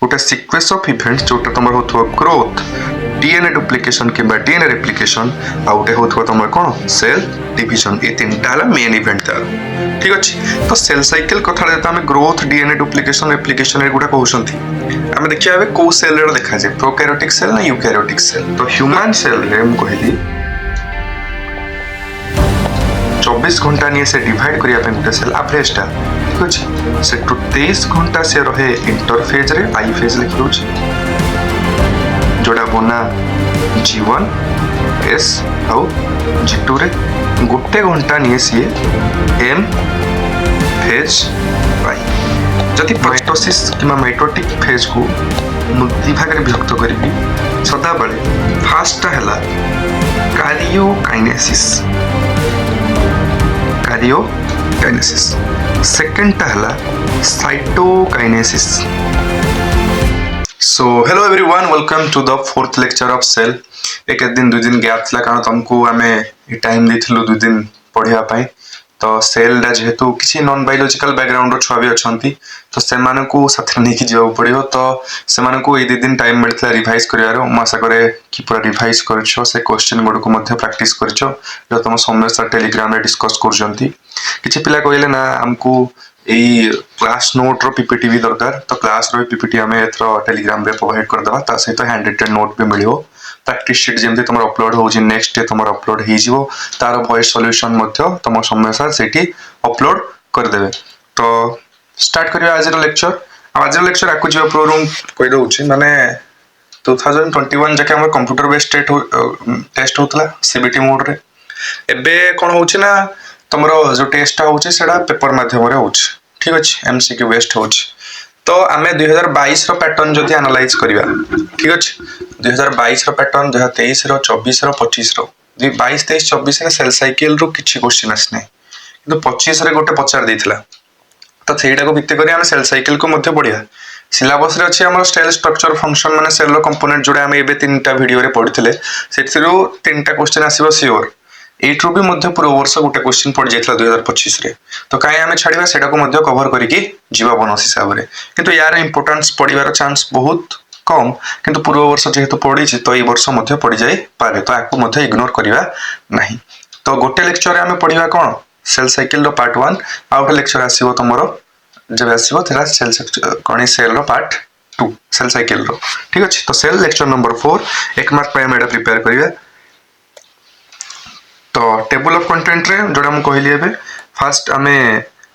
गोटे sequence of events जोटा तुम हो ग्रोथ डीएनए डुप्लिकेशन किंबा डीएनए रेप्लिकेशन आ गोटे हो तुम कौन सेल डिविजन ये तीन टा मेन इवेंट तार ठीक अच्छे। तो सेल साइकिल कथा आम ग्रोथ डीएनए डुप्लिकेशन रेप्लिकेशन एगुड़ा कहते आम देखिए कौ सेल देखा जाए प्रोकैरियोटिक सेल ना यूकैरियोटिक सेल। तो ह्यूमन सेल रे कहली 24 घंटा नहीं से डिवाइड करने गोटे सेल एवरेज टा ठीक अच्छे से 23 घंटा से रहे इंटरफेज रे आई फेज लिखि दउछि जोड़ा बना G1 S आउ G2 रे गोटे घंटा नहीं सी M फेज पाई। जदि माइटोसिस किंबा माइटोटिक फेज को मुक्ति भाग रे विभक्त करी सदा बेले फास्ट हैला कार्योकाइनेसिस कार्योकाइनेसिस सेकंड टा हैला cytokinesis. So hello everyone welcome to the fourth lecture of cell. एक दिन दुई दिन गैप थला कारण तुमको आमे टाइम देथिलु दुई दिन पढ़िया पाई। तो सेल डा जेहेतु किसी नॉन बायोलॉजिकल बैकग्राउंड रो छुआ भी अछंती तो सेमान को साथे नहीं कि जाऊ पड़ियो। तो सेमान को ए दुई दिन टाइम मिलथला रिवाइज करियार म आशा करे कि पूरा रिवाइज करछो से क्वेश्चन गुड को मध्य प्रैक्टिस करछो जो तुम समय सर टेलीग्राम रे डिस्कस करजंती। किछि पिला कहले ना हमको एई क्लास नोट रो पीपीटी भी दरकार तो क्लास रो पीपीटी हमें एथरो टेलीग्राम रे प्रोवाइड कर देबा ता सहित हैंड रिटन नोट भी मिलियो। प्रैक्टिस शीट जेमते तुम अपलोड हो नेक्स्ट डे तुम अपलोड हो जिवो तार वॉइस सॉल्यूशन मध्य तुम समय सार सेठी अपलोड कर देबे। तो स्टार्ट करियो आज रो लेक्चर। आज रो लेक्चर आकु जिवा प्रो रूम कहि दउछि माने 2021 जके हमर कंप्यूटर बेस्ड टेस्ट होतला सीबीटी मोड रे एबे कोन होछि ना तुमरो जो टेस्ट होछि सेडा पेपर माध्यम रे होछि ठीक अछि एमसीक्यू बेस्ड होछि। तो आमे 2022 रो पैटर्न जदि एनालाइज करिवा ठीक अछि 2022 रो पैटर्न 2023 रो 24 रो 25 रो 22 23 24 रे सेल साइकिल रो किछि क्वेश्चन आसने किंतु 25 रे गोटे पचार देथिला तो सेटा को भित्ति करी हम सेल साइकिल को मध्य पढिया। सिलेबस रे अछि हमर सेल स्ट्रक्चर फंक्शन माने सेल रो कंपोनेंट जोडा हम एबे तीनटा वीडियो रे पढिथिले सेथिरो तीनटा क्वेश्चन आसीबो सियोर एट रू भी मध्य पूर्व वर्ष गोटे क्वेश्चन पड़ जाइए 2025 रे तो कहीं आम छाड़ा सेटा को मध्य कवर करके जीवा बोनस हिसाब से किंतु यार इंपोर्टेंस पड़ार चांस बहुत कम किंतु पूर्व वर्ष जेहेतु पड़ी तो ये वर्ष मध्य पड़ जाए पारे तो आपको मध्य इग्नोर करवा नहीं। तो गोटे लेक्चर रे आम पढ़ा कौन सेल साइकिल रो पार्ट 1 आ गोटे लेक्चर आसीबो तुमरो जब आसीबो तेरा सेल कौन cell row part 2 cell cycle रो ठीक अछि। तो सेल लेक्चर नंबर 4 एक मार्क पे हम एटा प्रिपेयर करिया। तो टेबल ऑफ कंटेंट रे जोड़ा हम कहली एबे फास्ट आमे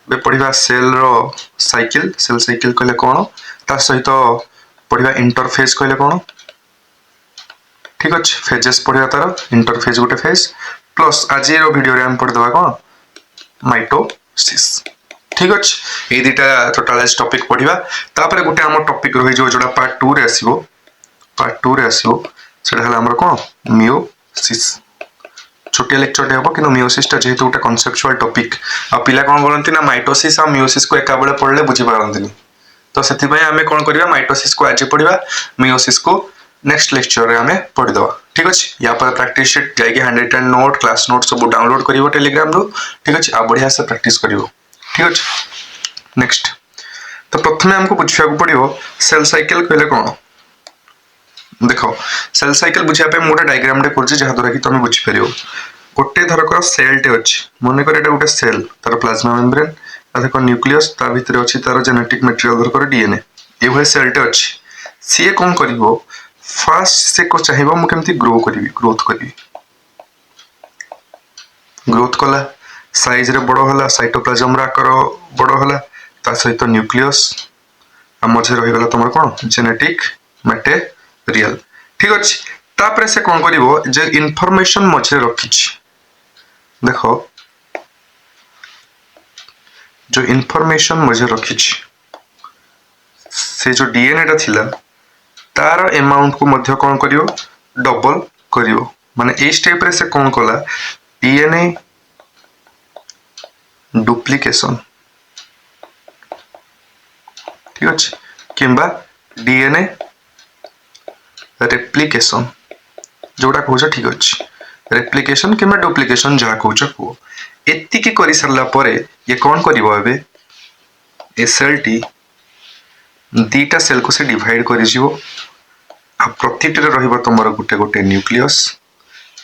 बे पढ़िबा cell row cycle cell cycle कहले कोन ता सहित पढ़िबा इंटरफेस कहले कोन ठीक अछि फेजेस पढ़िबा तार इंटरफेस गोटे फेज प्लस आज रो वीडियो रे हम पढ़ देबा कोन माइटोसिस ठीक अछि। ए दिटा टोटलाइज टॉपिक पढ़िबा तापर गोटे हम टॉपिक रहि जो जोड़ा पार्ट 2 रे आसीबो सेटा हला हमर कोन मियोसिस छोटे लेक्चर टे हो कि मियोसिस टा जेहेतु गोटे कन्सेप्चुअल टॉपिक आ पिला कोन करंती ना माइटोसिस आ मियोसिस को एका बेले पढ़ले बुझी पारंतनी तो सेति पय हमें कोन करबा माइटोसिस को आज पढ़िबा मियोसिस को नेक्स्ट लेक्चर रे हमें पढ़ि दवा ठीक अछि। या पर प्रैक्टिस शीट जाई के handwritten note class note सब डाउनलोड करिवो टेलीग्राम रो ठीक अछि आ बढ़िया से प्रैक्टिस करिवो ठीक अछि। नेक्स्ट तो प्रथमे हमको बुझिया को पड़िवो सेल साइकिल कहले कोन देखो सेल साइकिल बुझिया पे मोटा डायग्राम रे करछि जहा द्वारा कि तुम बुझि परियो गोटे धरकर सेल टे अछि मने कर एटा गोटे सेल तार प्लाज्मा मेम्ब्रेन आ देखो न्यूक्लियस ता भीतर अछि तार जेनेटिक मटेरियल धरकर डीएनए ए भय सेल टे अछि सी कोन करिवो फास्ट से को चाहिबो मु केमति ग्रोथ करी ग्रोथ कला साइज रे बडो होला साइटोप्लाज्म रा आकार बडो होला ता सहित न्यूक्लियस आ मझे रहि गला तमर कोन जेनेटिक मटेरियल ठीक अछि। तापर से कोन करिवो जे इंफॉर्मेशन मझे रखिछि देखो जो इंफॉर्मेशन मुझे रखिछि से जो डीएनए टा थिला तार अमाउंट को मध्य कोन करियो डबल करियो माने ए स्टेप रे से कोन कला डीएनए डुप्लीकेशन ठीक अछि किंबा डीएनए रेप्लिकेशन जोड़ा कहछ ठीक अछि रेप्लिकेशन किंबा डुप्लीकेशन जा कहछ को एत्ति के करि सरला परे ये कोन करिवो एबे ए सेल टी दीटा सेल को से डिवाइड करि जिवो आ प्रतिटिरे रहिबो तमरो गुटे गुटे न्यूक्लियस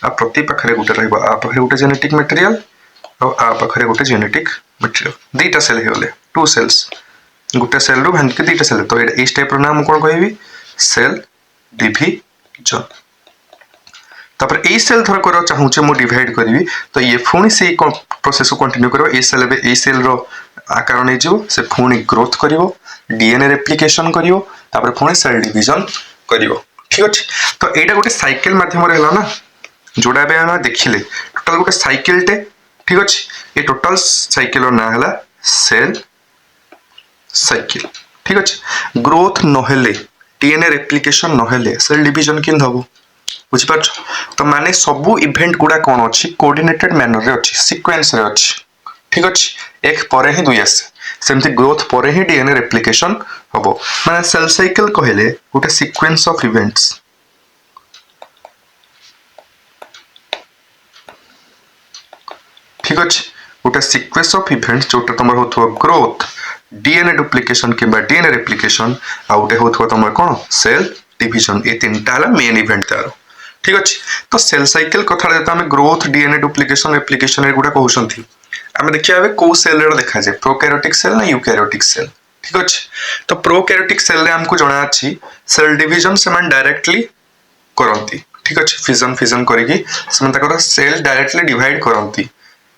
आ प्रति पाखरे गुटे रहिबो आ पाखरे गुटे जेनेटिक मटेरियल आ पाखरे गुटे जेनेटिक मटेरियल दीटा सेल हेले टू सेल्स गुटे सेल रु भांग के दीटा सेल तो इस टाइप रो नाम कोन कहबी सेल डिविजन तापर ए सेल थर कर चाहूचे मु डिवाइड करबी तो ये फुणी से प्रोसेस को कंटिन्यू करो ए सेल रो आकार नै जो से फुणी ग्रोथ करिवो डीएनए रेप्लिकेशन करिवो तापर फुणी सेल डिवीजन करिवो ठीक अछि तो एटा गोटे साइकिल माध्यम रे हला ना जोडा बे हम देखिले टोटल गोटे साइकिल टे ठीक अछि ए टोटल साइकिल रो ना हला सेल साइकिल ठीक अछि ग्रोथ नहेले डीएनए रेप्लिकेशन नहेले सेल डिवीजन किन हबो बुझि पाछ तो माने सबु इवेंट गुडा कोन अछि कोऑर्डिनेटेड मैनर रे अछि सीक्वेंस रे अछि ठीक अछि एक परे ही दुई आसे सेमति ग्रोथ परे ही डीएनए रेप्लिकेशन हबो माने सेल साइकिल कहले गोटे सीक्वेंस ऑफ इवेंट्स ठीक अछि गोटे सीक्वेंस ऑफ इवेंट्स जोटा तमर होथो ग्रोथ डीएनए डुप्लीकेशन किबा डीएनए रेप्लिकेशन आ गोटे होथो तमर कोन सेल डिवीजन ए तीनटा हला मेन इवेंट तारो ठीक अछि तो सेल साइकिल कथा रे हम ग्रोथ डीएनए डुप्लीकेशन रेप्लिकेशन रे गुडा कहउसंती हम देखिया बे को सेल रे देखा जे प्रोकैरियोटिक सेल ना यूकैरियोटिक सेल ठीक अछि तो प्रोकैरियोटिक सेल रे हमको जणा अछि सेल डिवीजन से मन डायरेक्टली करंती ठीक अछि फिजन करिकि समान तकर सेल डायरेक्टली डिवाइड करंती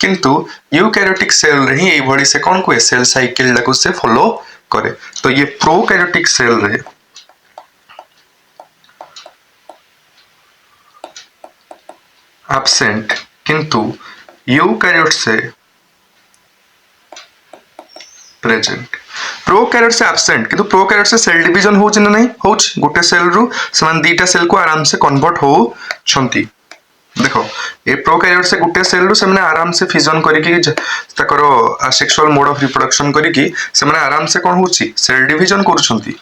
किंतु यूकैरियोटिक सेल रे ही एई भडी से कोन को सेल साइकिल लागो से फॉलो करे तो ये प्रोकैरियोटिक सेल रे एब्सेंट किंतु यूकैरियोट से प्रेजेंट प्रोकैरियोट से एब्सेंट किंतु प्रोकैरियोट से सेल डिवीजन हो न नहीं हो गोटे सेल रु समान दीटा सेल को आराम से कन्वर्ट हो छंती देखो ए प्रोकैरियोट से गोटे सेल रु समान आराम से फिजन करिकि तकरो असेक्सुअल मोड ऑफ रिप्रोडक्शन करिकि समान आराम से कोन होची सेल डिवीजन करूछंती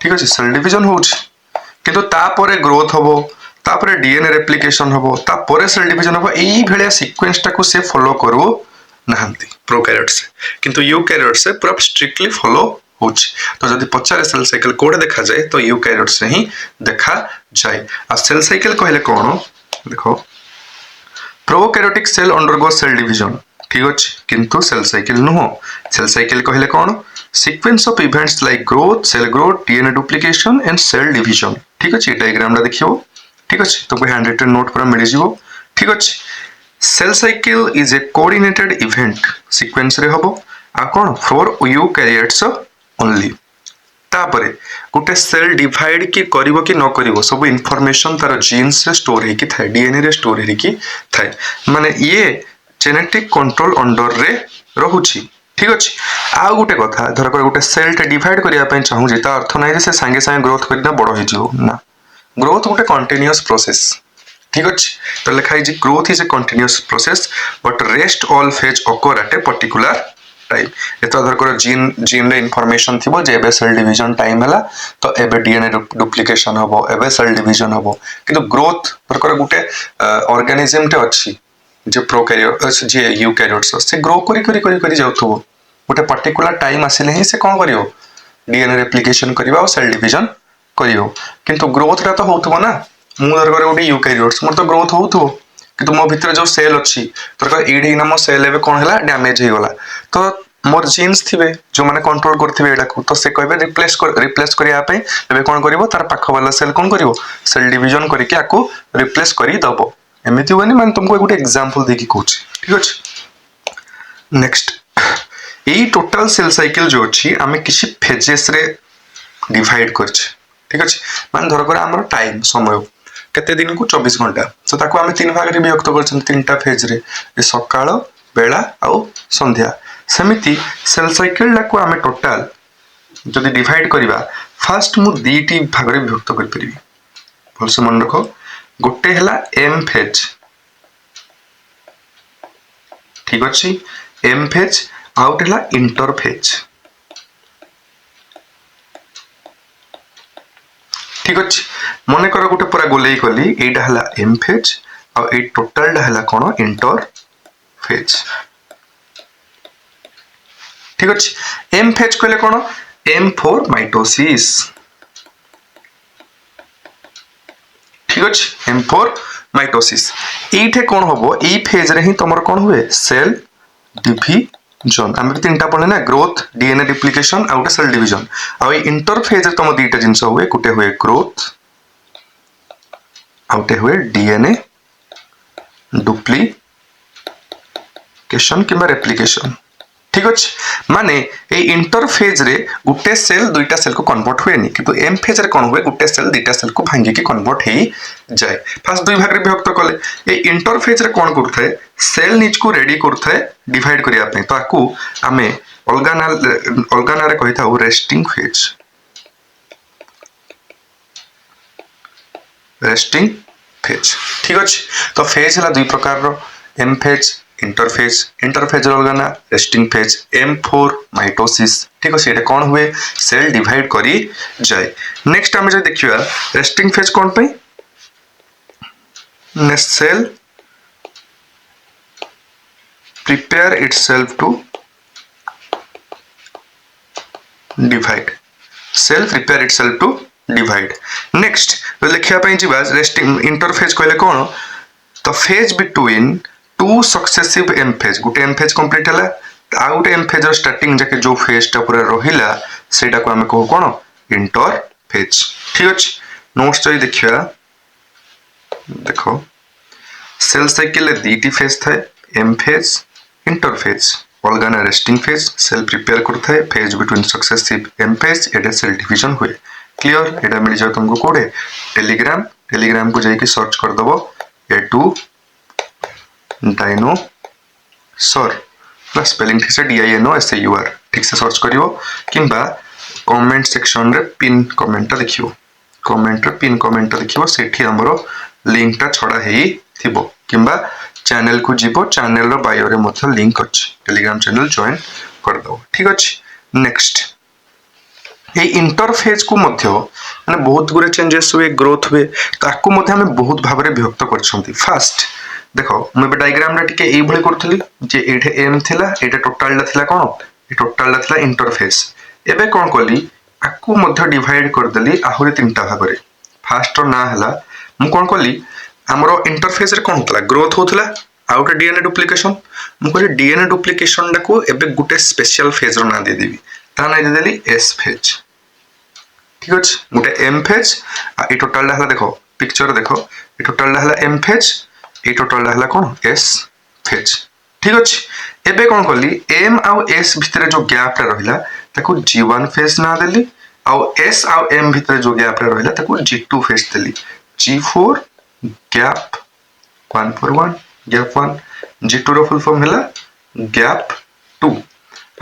ठीक अछि सेल डिवीजन होची किंतु तापरे ग्रोथ होबो तापरे डीएनए रेप्लिकेशन होबो तापरे सेल डिवीजन होबो एई भेलिया सीक्वेंस टाको से फॉलो करू नहांती प्रोकैरियोट से किंतु यूकैरियोट से पूरा स्ट्रिक्टली फॉलो होची तो जदि पचारे सेल साइकिल कोड देखा जाए तो यूकैरियोट से ही देखा जाए आ सेल साइकिल कहले कोन देखो prokaryotic cell undergo cell division ठीक अछि किंतु सेल साइकिल नुहो सेल साइकिल कहले कोन sequence of events like growth DNA duplication and cell division ठीक अछि डायग्राम ला देखियो ठीक अछि तो हैंड रिटन नोट पूरा मिल जिवो ठीक अछि cell cycle is a coordinated event sequence रे हबो आ कोन फॉर यूकैरियोट्स ओनली तापरे गोटे सेल डिवाइड की करिवो कि न करिवो सब इंफॉर्मेशन तार जीन्स रे स्टोर हेकी थाए डीएनए रे स्टोर हेकी थाए माने ये जेनेटिक कंट्रोल अंडर रे रहुची ठीक अछि आ गोटे कथा धर कर गोटे सेल टे डिवाइड करिया पय चाहू जे ता अर्थ नै जे से संगे संगे ग्रोथ करिना बडो हे जिवो ना ग्रोथ गोटे कंटीन्यूअस प्रोसेस ठीक अछि तो लिखाई जे growth is a continuous process but rest all phase occur at a particular time एतो धर कर जीन रे इंफॉर्मेशन थिबो जे एबे सेल डिवीजन टाइम हला तो एबे डीएनए डुप्लीकेशन हबो एबे सेल डिवीजन हबो किंतु ग्रोथ धर कर गोटे ऑर्गेनिज्म टे अछि जे प्रोकैरियोट जे यूकैरियोट्स से ग्रो करी जाउथबो गोटे पर्टिकुलर टाइम आसिले ही से कोन करियो डीएनए रेप्लिकेशन करिवो और सेल डिवीजन करियो किंतु ग्रोथ रा तो होतबो ना मु धर कर गोटे यूकैरियोट्स मोर तो ग्रोथ होतबो किंतु मो भीतर जो सेल अछि धर कर एडी ना मो सेल एबे कोन हला डैमेज हे गला तो मोर जीन्स थिबे जो माने कंट्रोल करथिबे एडा को तो से कहबे रिप्लेस करिया पे एबे कोन करिवो तार पाख वाला सेल कोन करिवो सेल डिवीजन करिके आको रिप्लेस करी दबो एमिति वनी मान तुमको गोटे एग्जांपल देकी कहूची ठीक अछि नेक्स्ट ए टोटल सेल साइकिल जो अछि आमे किछि फेजेस रे डिवाइड करछि ठीक अछि मान धर कर हमर टाइम समय केते दिन को 24 घंटा तो ताको आमे तीन भाग रे विभक्त करछन तीनटा फेज रे ए सकाळ बेला आ संध्या समिति सेल साइकिल लाको आमे टोटल जदि डिवाइड करिबा फर्स्ट मु दीटी भाग रे विभक्त कर परिबी भलसे मन रखो गोटे हला एम फेज ठीक अछि एम फेज आउट हला इंटर फेज ठीक अछि मने कर गोटे पूरा गोलेई कली एटा हला एम फेज आ ए टोटल हला कोन इंटर फेज ठीक अछि एम फेज कहले कोन M for माइटोसिस ठीक अच्छे M for माइटोसिस ये कौन हम ये फेज रे ही तुम कौन हुए सेल डिविजन आम तीन पढ़े ना ग्रोथ डीएनए डिप्लिकेशन आ गोटे सेल डिविजन आ इंटरफेज तुम दुईटा जिनस हुए गोटे हुए ग्रोथ आ गोटे हुए डीएनए डुप्लिकेशन किंबा रेप्लिकेशन ठीक अच्छे माने ए इंटरफेज रे गोटे सेल दुईटा सेल को कन्वर्ट हुए नहीं किंतु एम फेज रे कौन हुए गोटे सेल दुईटा सेल को भांगी के कन्वर्ट हो जाए फास्ट दुई भाग रे विभक्त कले ए इंटरफेज रे कौन करथाय सेल निज को रेडी करथाय डिवाइड करिया पई तो आकू आमे अलगा ना रे कहिथा रेस्टिंग फेज ठीक अच्छे तो फेज है दुई प्रकार रो एम फेज इंटरफेज अलग ना resting phase M for mitosis ठीक अच्छे कौन हुए सेल डिवाइड करी जाए नेक्स्ट आम देखिए रेस्टिंग फेज कौन पे cell prepare itself to divide next लिखा रेस्टिंग इंटरफेज कहले कौन तो phase between two successive M phase गोटे एम फेज कंप्लीट है आउ गोटे एम फेज स्टार्टिंग जाके जो फेज टा पूरा रहिला सेटा को हमें कहू कौन इंटरफेज ठीक अच्छे नोट्स जो देखिए देखो सेल साइकिल दीटी फेज थाए एम फेज इंटरफेज अलग ना रेस्टिंग फेज सेल प्रिपेयर करता है phase between successive M phase एटा सेल डिवीजन हुए क्लियर एटा मिल जाए तुमको कोडे टेलीग्राम को जाके सर्च कर दबो A2 डायनोसर प्लस स्पेलिंग ठीक से DINOSAUR ठीक से सर्च करियो किंबा कमेंट सेक्शन रे पिन कमेंट देखियो पिन कमेंट देखियो सेठी हमरो लिंक टा छडा हेई थिबो किंबा चैनल को जीवो चैनल रो बायो रे मथ लिंक अछि टेलीग्राम चैनल जॉइन कर दो ठीक अछि नेक्स्ट ये इंटरफेज को मध्य माने बहुत गुरे चेंजेस हुए ग्रोथ हुए ताकू मध्य हमें बहुत भाव रे विभक्त करछंती फास्ट देखो मैं डायग्राम रे टिके एई भली करथली जे एठे एम थिला एटा टोटल ला थिला कोन ए टोटल ला थिला इंटरफेस एबे कोन कली आकू मध्य डिवाइड कर देली आहुरी तीनटा भाग रे फास्ट ना हला मु कोन कली हमरो इंटरफेस रे कोन होतला ग्रोथ होतला आउट डीएनए डुप्लिकेशन मु कली डीएनए डुप्लिकेशन डा को एबे गुटे स्पेशल फेज रो ना दे देबी ता ना दे देली एस फेज ठीक अछि गुटे एम फेज आ ए टोटल ला हला देखो पिक्चर देखो ए टोटल ला हला एम फेज ए टोटल हला कोन एस फेज ठीक अछि एबे कोन कली एम आउ एस भितरे जो गैप रे रहिला ताको G1 फेज ना देली आउ एस आउ एम भितरे जो गैप रे रहिला ताको G2 फेज देली G4 gap 1 for 1 gap 1 G2 रो फुल फॉर्म हला गैप 2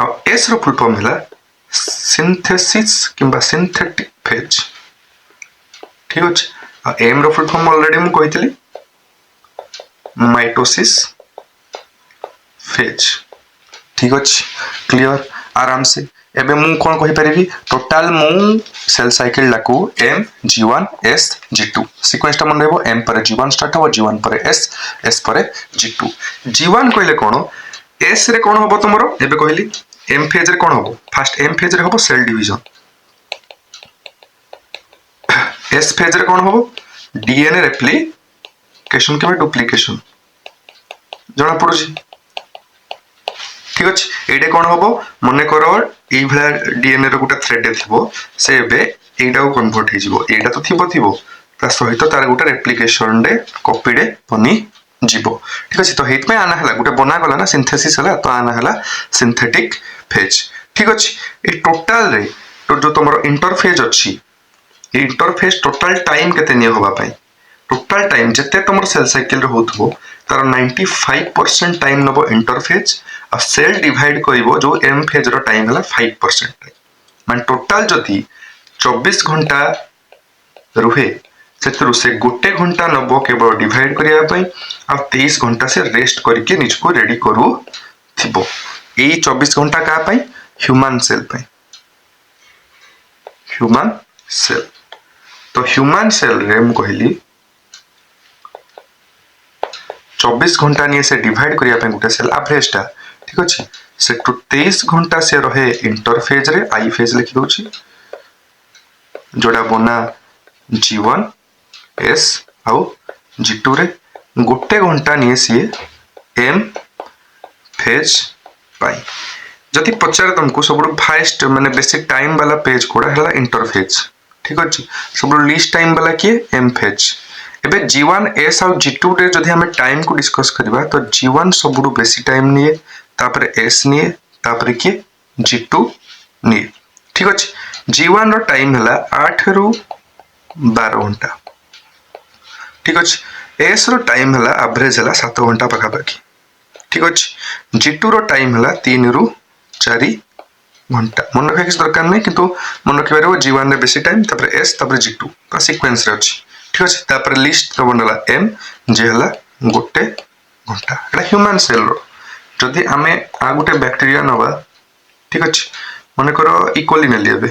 आउ एस रो फुल फॉर्म हला सिंथेसिस किंबा सिंथेटिक फेज ठीक अछि आ एम रो फुल फॉर्म ऑलरेडी मु कहितली माइटोसिस फेज ठीक अछि क्लियर आराम से एबे मु कोन कहि परिबी टोटल मु सेल साइकिल लाकू M G1 S G2 sequence ता मन रहबो M पर G1 स्टार्ट हो G1 पर S S पर G2 G1 कहले कोन S रे कोन होबो तमरो एबे कहली M फेज रे कोन होबो फर्स्ट M फेज रे होबो सेल डिवीजन S फेज रे कोन होबो DNA रेप्लिकेशन के डुप्लिकेशन जना पड़ुची ठीक अछि एडे कोन होबो मने करो एई भला डीएनए रो गुटा थ्रेड थिबो से बे एटा को कन्वर्ट हे जिवो एटा तो थिबो ता सहित तार गुटा रेप्लिकेशन डे कॉपी डे बनी जिवो ठीक अछि तो हेत में आना हला गुटा बना गला ना सिंथेसिस हला तो आना हला सिंथेटिक फेज ठीक अछि ए टोटल रे तो जो तमरो इंटरफेज अछि ए इंटरफेज टोटल टाइम केते नियो होबा पई टोटल टाइम जते तमरो सेल साइकिल रे होथबो तार 95% टाइम नबो इंटरफेज आ सेल डिवाइड करिवो जो एम फेज रो टाइम हला 5% टाइम मान टोटल जति 24 घंटा रुहे सेतरु से गोटे घंटा नबो केवल डिवाइड करिया पई आ 23 घंटा से रेस्ट करके निज को रेडी करू थिबो एई 24 घंटा का पई ह्यूमन सेल पई ह्यूमन सेल तो ह्यूमन सेल रे मु कहली 24 घंटा निये से डिवाइड करिया पे गुटे सेल एवरेज टा ठीक अछि सेटू 23 घंटा से रहे इंटरफेज रे आई फेज लिखि दउछि जोड़ा बना G1 S आउ G2 रे गोटे घंटा निये सी M फेज पाई जदि पचार तुमको सब फास्ट माने बेसी टाइम वाला पेज कोड़ा हला इंटरफेज ठीक अछि सब लीस्ट टाइम वाला किए M फेज एबे G1 S और G2 रे जदि हमें टाइम को डिस्कस करबा तो G1 सबुरु बेसी टाइम निये तापर S निये तापर के G2 निये ठीक अछि G1 रो टाइम हला 8 रु 12 घंटा ठीक अछि S रो टाइम हला एवरेज हला 7 घंटा पका बाकी ठीक अछि G2 रो टाइम हला 3 रु 4 घंटा मन रखा किस दरकार नहीं किंतु मन रखि बारे G1 रे बेसी टाइम तापर S तापर G2 का सीक्वेंस रे अछि ठीक अछि तापर लिस्ट तो बनला M जे हला गोटे घंटा एटा ह्यूमन सेल रो जदि हमें आ गोटे बैक्टीरिया नबा ठीक अछि माने करो इक्वली ने लेबे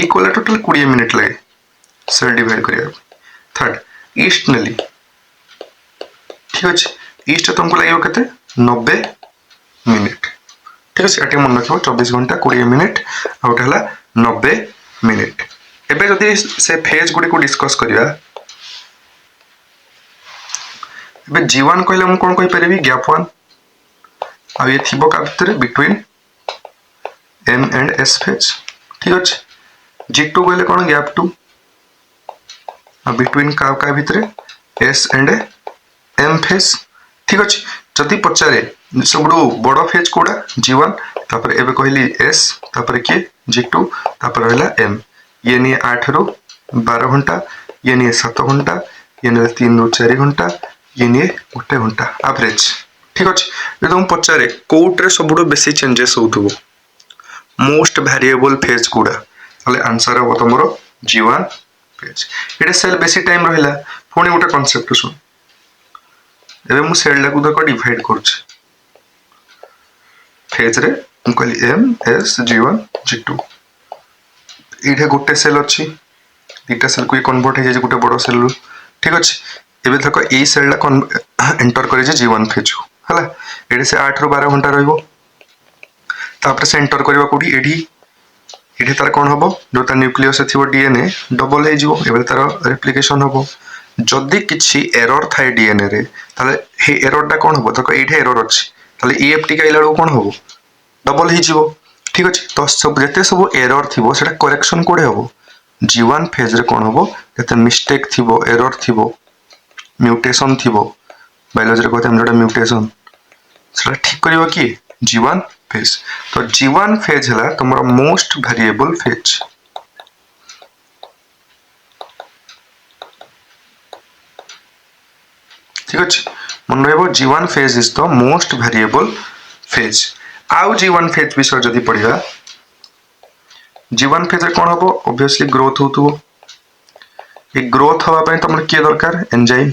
इक्वल टोटल 20 मिनिट लगे सेल डिवाइड करिया थर्ड ईस्ट नेली ठीक अछि ईस्ट तुमको लागो केते 90 मिनिट ठीक अछि एटे मन रखो 24 घंटा 20 मिनिट आ उठला 90 मिनिट एबे जदि से फेज गुडी को डिस्कस करिया एबे G1 कहले हम कोन कहि परबी गैप 1 आ ये थिबो का भीतर between M and S phase ठीक अछि G2 कहले कोन गैप 2 आ बिटवीन का भीतर S एंड M फेज ठीक अछि जदि पचारे सबडू बड़ फेज कोडा G1 तापर एबे कहली S तापर के G2 तापर रहला M ये नि 8 रु 12 घंटा ये नि 7 घंटा ये नि 3 रु 4 घंटा ये नि 1 घंटा एवरेज ठीक अछि जे तुम पचारे कोट रे सबडू बेसी चेंजेस होथबो मोस्ट वेरिएबल फेज कोडा ताले आंसर हो तमरो G1 फेज एटा सेल बेसी टाइम रहिला पुनी गोटे कांसेप्ट सुन एबे मु सेल ला को देखो डिवाइड करछ फेज रे मु कहली M S G1 G2 इठे गोटे सेल अछि दीटा सेल को कन्वर्ट हे जे गोटे बड़ सेल रो ठीक अछि एबे देखो ए सेल ला एंटर करे जे G1 फेज हला एडे से 8 रु 12 घंटा रहइबो तापर से एंटर करबा कोडी एठी तार कोन हबो जो ता न्यूक्लियस थिबो डीएनए डबल हे जिवो एबे तार रेप्लिकेशन हबो जदि किछि एरर थाए डीएनए रे ताले हे एरर टा कोन हबो तको एठे एरर अछि ताले ईएफटी काइला रो कोन हबो डबल हे जिवो ठीक अछि तो सब जते सब एरर थिबो सेटा करेक्शन कोडे हबो G1 फेज रे कोन हबो जते मिस्टेक थिबो एरर थिबो म्यूटेशन थिबो बायोलॉजी रे कहते हम जोटा म्यूटेशन सेटा ठीक करिवो कि G1 फेज तो G1 फेज हला तमरा मोस्ट वेरिएबल फेज ठीक अछि मन रहबो G1 phase is the most variable phase आउ G1 फेज विषय जदि पढिबा G1 फेज रे कोन हबो ऑब्वियसली ग्रोथ होतबो ए ग्रोथ हवा पय तमर के दरकार एंजाइम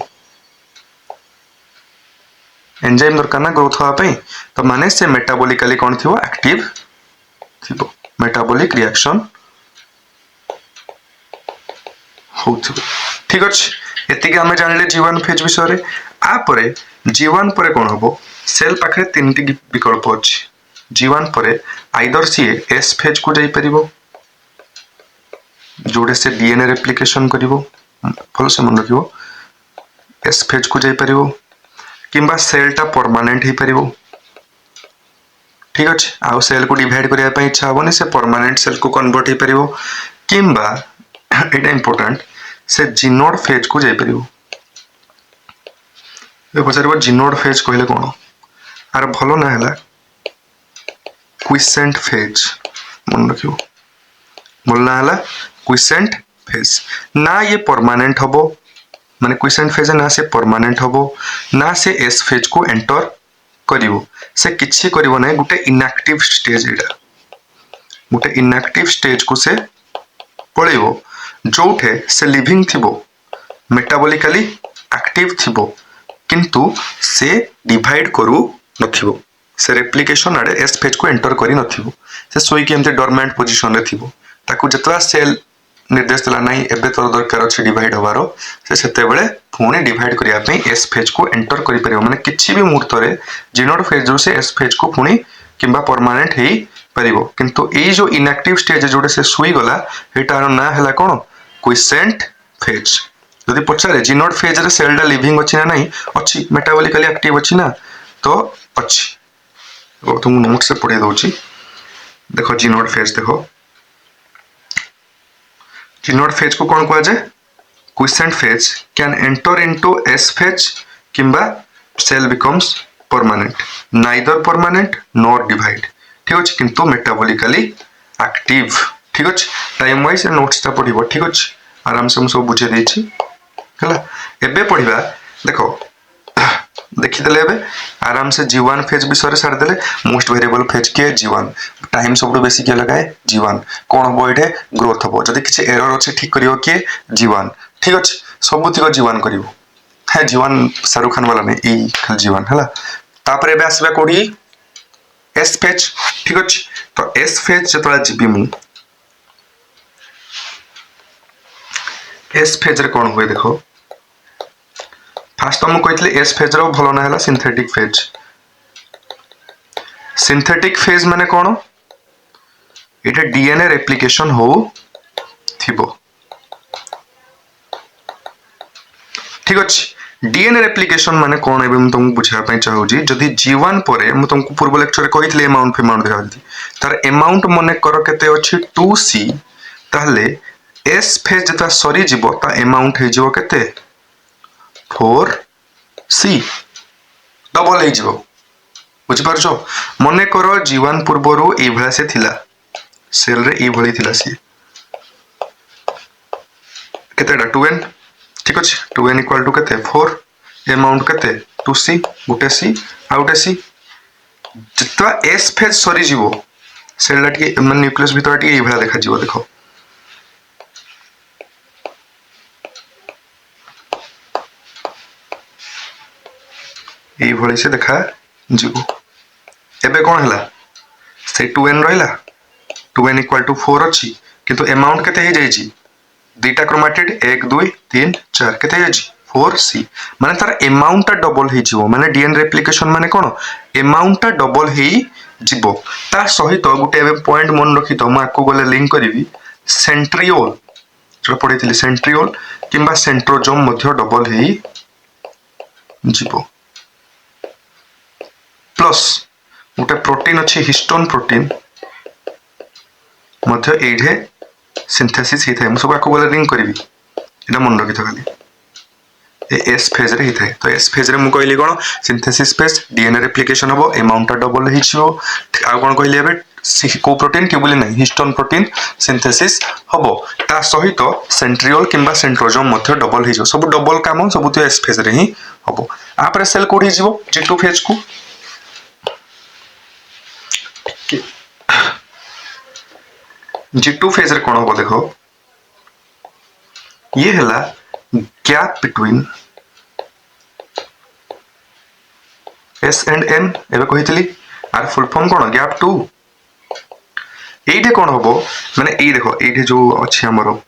एंजाइम दरकार ना ग्रोथ हवा पय तो माने से मेटाबॉलिकली कोन थिबो एक्टिव थिबो मेटाबॉलिक रिएक्शन होतबो ठीक अछि एति के हमें जानले G1 फेज विषय रे आ परे G1 परे कोन हबो सेल पाखरे तीनटी विकल्प अछि G1 परे आइदर सी S फेज को जाई परिबो जोड़े से डीएनए रेप्लिकेशन करिवो फल से मन रखिवो S फेज को जाई परिवो किंबा सेल टा परमानेंट हे परिवो ठीक अछि आ सेल को डिवाइड करिया पय इच्छा होबनी से परमानेंट सेल को कन्वर्ट हे परिवो किंबा एटा इंपोर्टेंट से जिनोड फेज को जाई परिवो ए पछरबो जिनोड फेज कहले कोन आर भलो ना हला क्विसेंट फेज मन रखिवो बोलना हला क्विसेंट फेज ना ये परमानेंट हबो माने क्विसेंट फेज ना से परमानेंट हबो ना से एस फेज को एंटर करिवो से किछि करिवो नै गुटे इनएक्टिव स्टेज एडा गुटे इनएक्टिव स्टेज को से पळेबो जोठे से लिविंग थिबो मेटाबॉलिकली एक्टिव थिबो किंतु से डिवाइड करू नथिबो से रेप्लिकेशन आडे एस फेज को एंटर करी नथिबो से सोई के एमते डोरमेंट पोजीशन रे थिबो ताकू जतरा सेल निर्देश देला नहीं एबे तोर दरकार अछि डिवाइड होबारो से सेते बेले पुणी डिवाइड करिया पे एस फेज को एंटर करि परियो माने किछि भी मुहूर्त रे जी नोड फेज जो से एस फेज को पुणी किंबा परमानेंट हेई परिबो किंतु ए जो इनएक्टिव स्टेज जोडे से सुई गला एटार ना हला कोन क्विसेंट फेज यदि पचारे जी नोड फेज रे सेल डा लिविंग अछि ना नहीं अछि मेटाबॉलिकली एक्टिव अछि ना तो अछि अब तुम नोट से पढ़े दउची देखो जी नोड फेज देखो जी नोड फेज को कौन कहा जाए quiescent phase can enter into S phase किंबा cell becomes permanent neither permanent nor divide ठीक अछि किंतु मेटाबॉलिकली एक्टिव ठीक अछि टाइम वाइज नोट्स ता पढिबो ठीक अछि आराम से हम सब बुझे देछि हला एबे पढिबा देखो देखि देले एबे आराम से जीवन फेज विषय सार देले मोस्ट वेरिएबल फेज के जीवन टाइम सब बेसी के लगाए जीवन कोन हो एठे ग्रोथ हो जदी किछ एरर अछि ठीक करियो के जीवन ठीक अछि सबुतिक जीवन करिवो है जीवन शाहरुख खान वाला ने ई खाली जीवन हला तापर एबे आसीबा कोडी एस फेज ठीक अछि तो एस फेज जतरा जीबी मु एस फेज रे कोन होय देखो फास्ट हम कहतले एस फेज रो भलो ना हला सिंथेटिक फेज माने कोन एटा डीएनए रेप्लिकेशन हो थिबो ठीक अछि डीएनए रेप्लिकेशन माने कोन एबे हम तुमको बुझा पय चाहू जी जदी जीवन परे हम तुमको पूर्व लेक्चर रे कहितले अमाउंट देखा दी तार अमाउंट मने करो केते अछि 2c ताहले एस फेज जता सरी जीवो ता अमाउंट हे जीवो केते 4c डबल हे जीवो बुझ परछो मने करो जीवन पूर्वरो ए भला से थिला सेल रे ए भली थिला सी केतेडा 2n ठीक अछि 2n इक्वल टू केते 4 अमाउंट केते 2c गुटे c आउटे c जितना s फेज सरी जीवो सेल लाटी मन न्यूक्लियस भीतर टी ए भला देखा जीवो देखो ए भली से देखा जीवो एबे कोन हला से 2n रहिला 2n इक्वल टू 4 अछि किंतु अमाउंट केते हे जाई छी दुईटा क्रोमेटिड 1 2 3 4 केते हे छी 4c माने तार अमाउंट डबल हे जीवो माने डीएनए रेप्लिकेशन माने कोन अमाउंट डबल हे जीवो ता सहित गुटे एबे पॉइंट मन रखि तो माको गले लिंक करिवि सेंट्रियोल जो पढिथिले सेंट्रियोल किंबा सेंट्रोजोम मध्य डबल हे जीवो प्लस गोटे प्रोटीन अच्छी हिस्टोन प्रोटीन मध्य एठे सिंथेसिस होता है मुझे सब गले रिंग करी एटा मन रखी खाली एस फेज रे होता है तो एस फेज रे मु कहली कोन सिंथेसिस फेज डीएनए रेप्लिकेशन हो अमाउंट डबल हिचो आ कोन कहली एबे को प्रोटीन ट्यूबुलिन नहीं हिस्टोन प्रोटीन सिंथेसिस हबो ता सहित सेंट्रियोल किंबा सेंट्रोजोम मध्य डबल हिजो सब डबल काम सब तो एस फेज रे ही हबो आपरे सेल कोड हिजो जी2 फेज को जी2 फेज रे कोन हो देखो ये हला gap between S and N एबे कहितली आर फुल फॉर्म कोन गैप 2 एठे कोन होबो माने ए देखो एठे जो अछि हमरो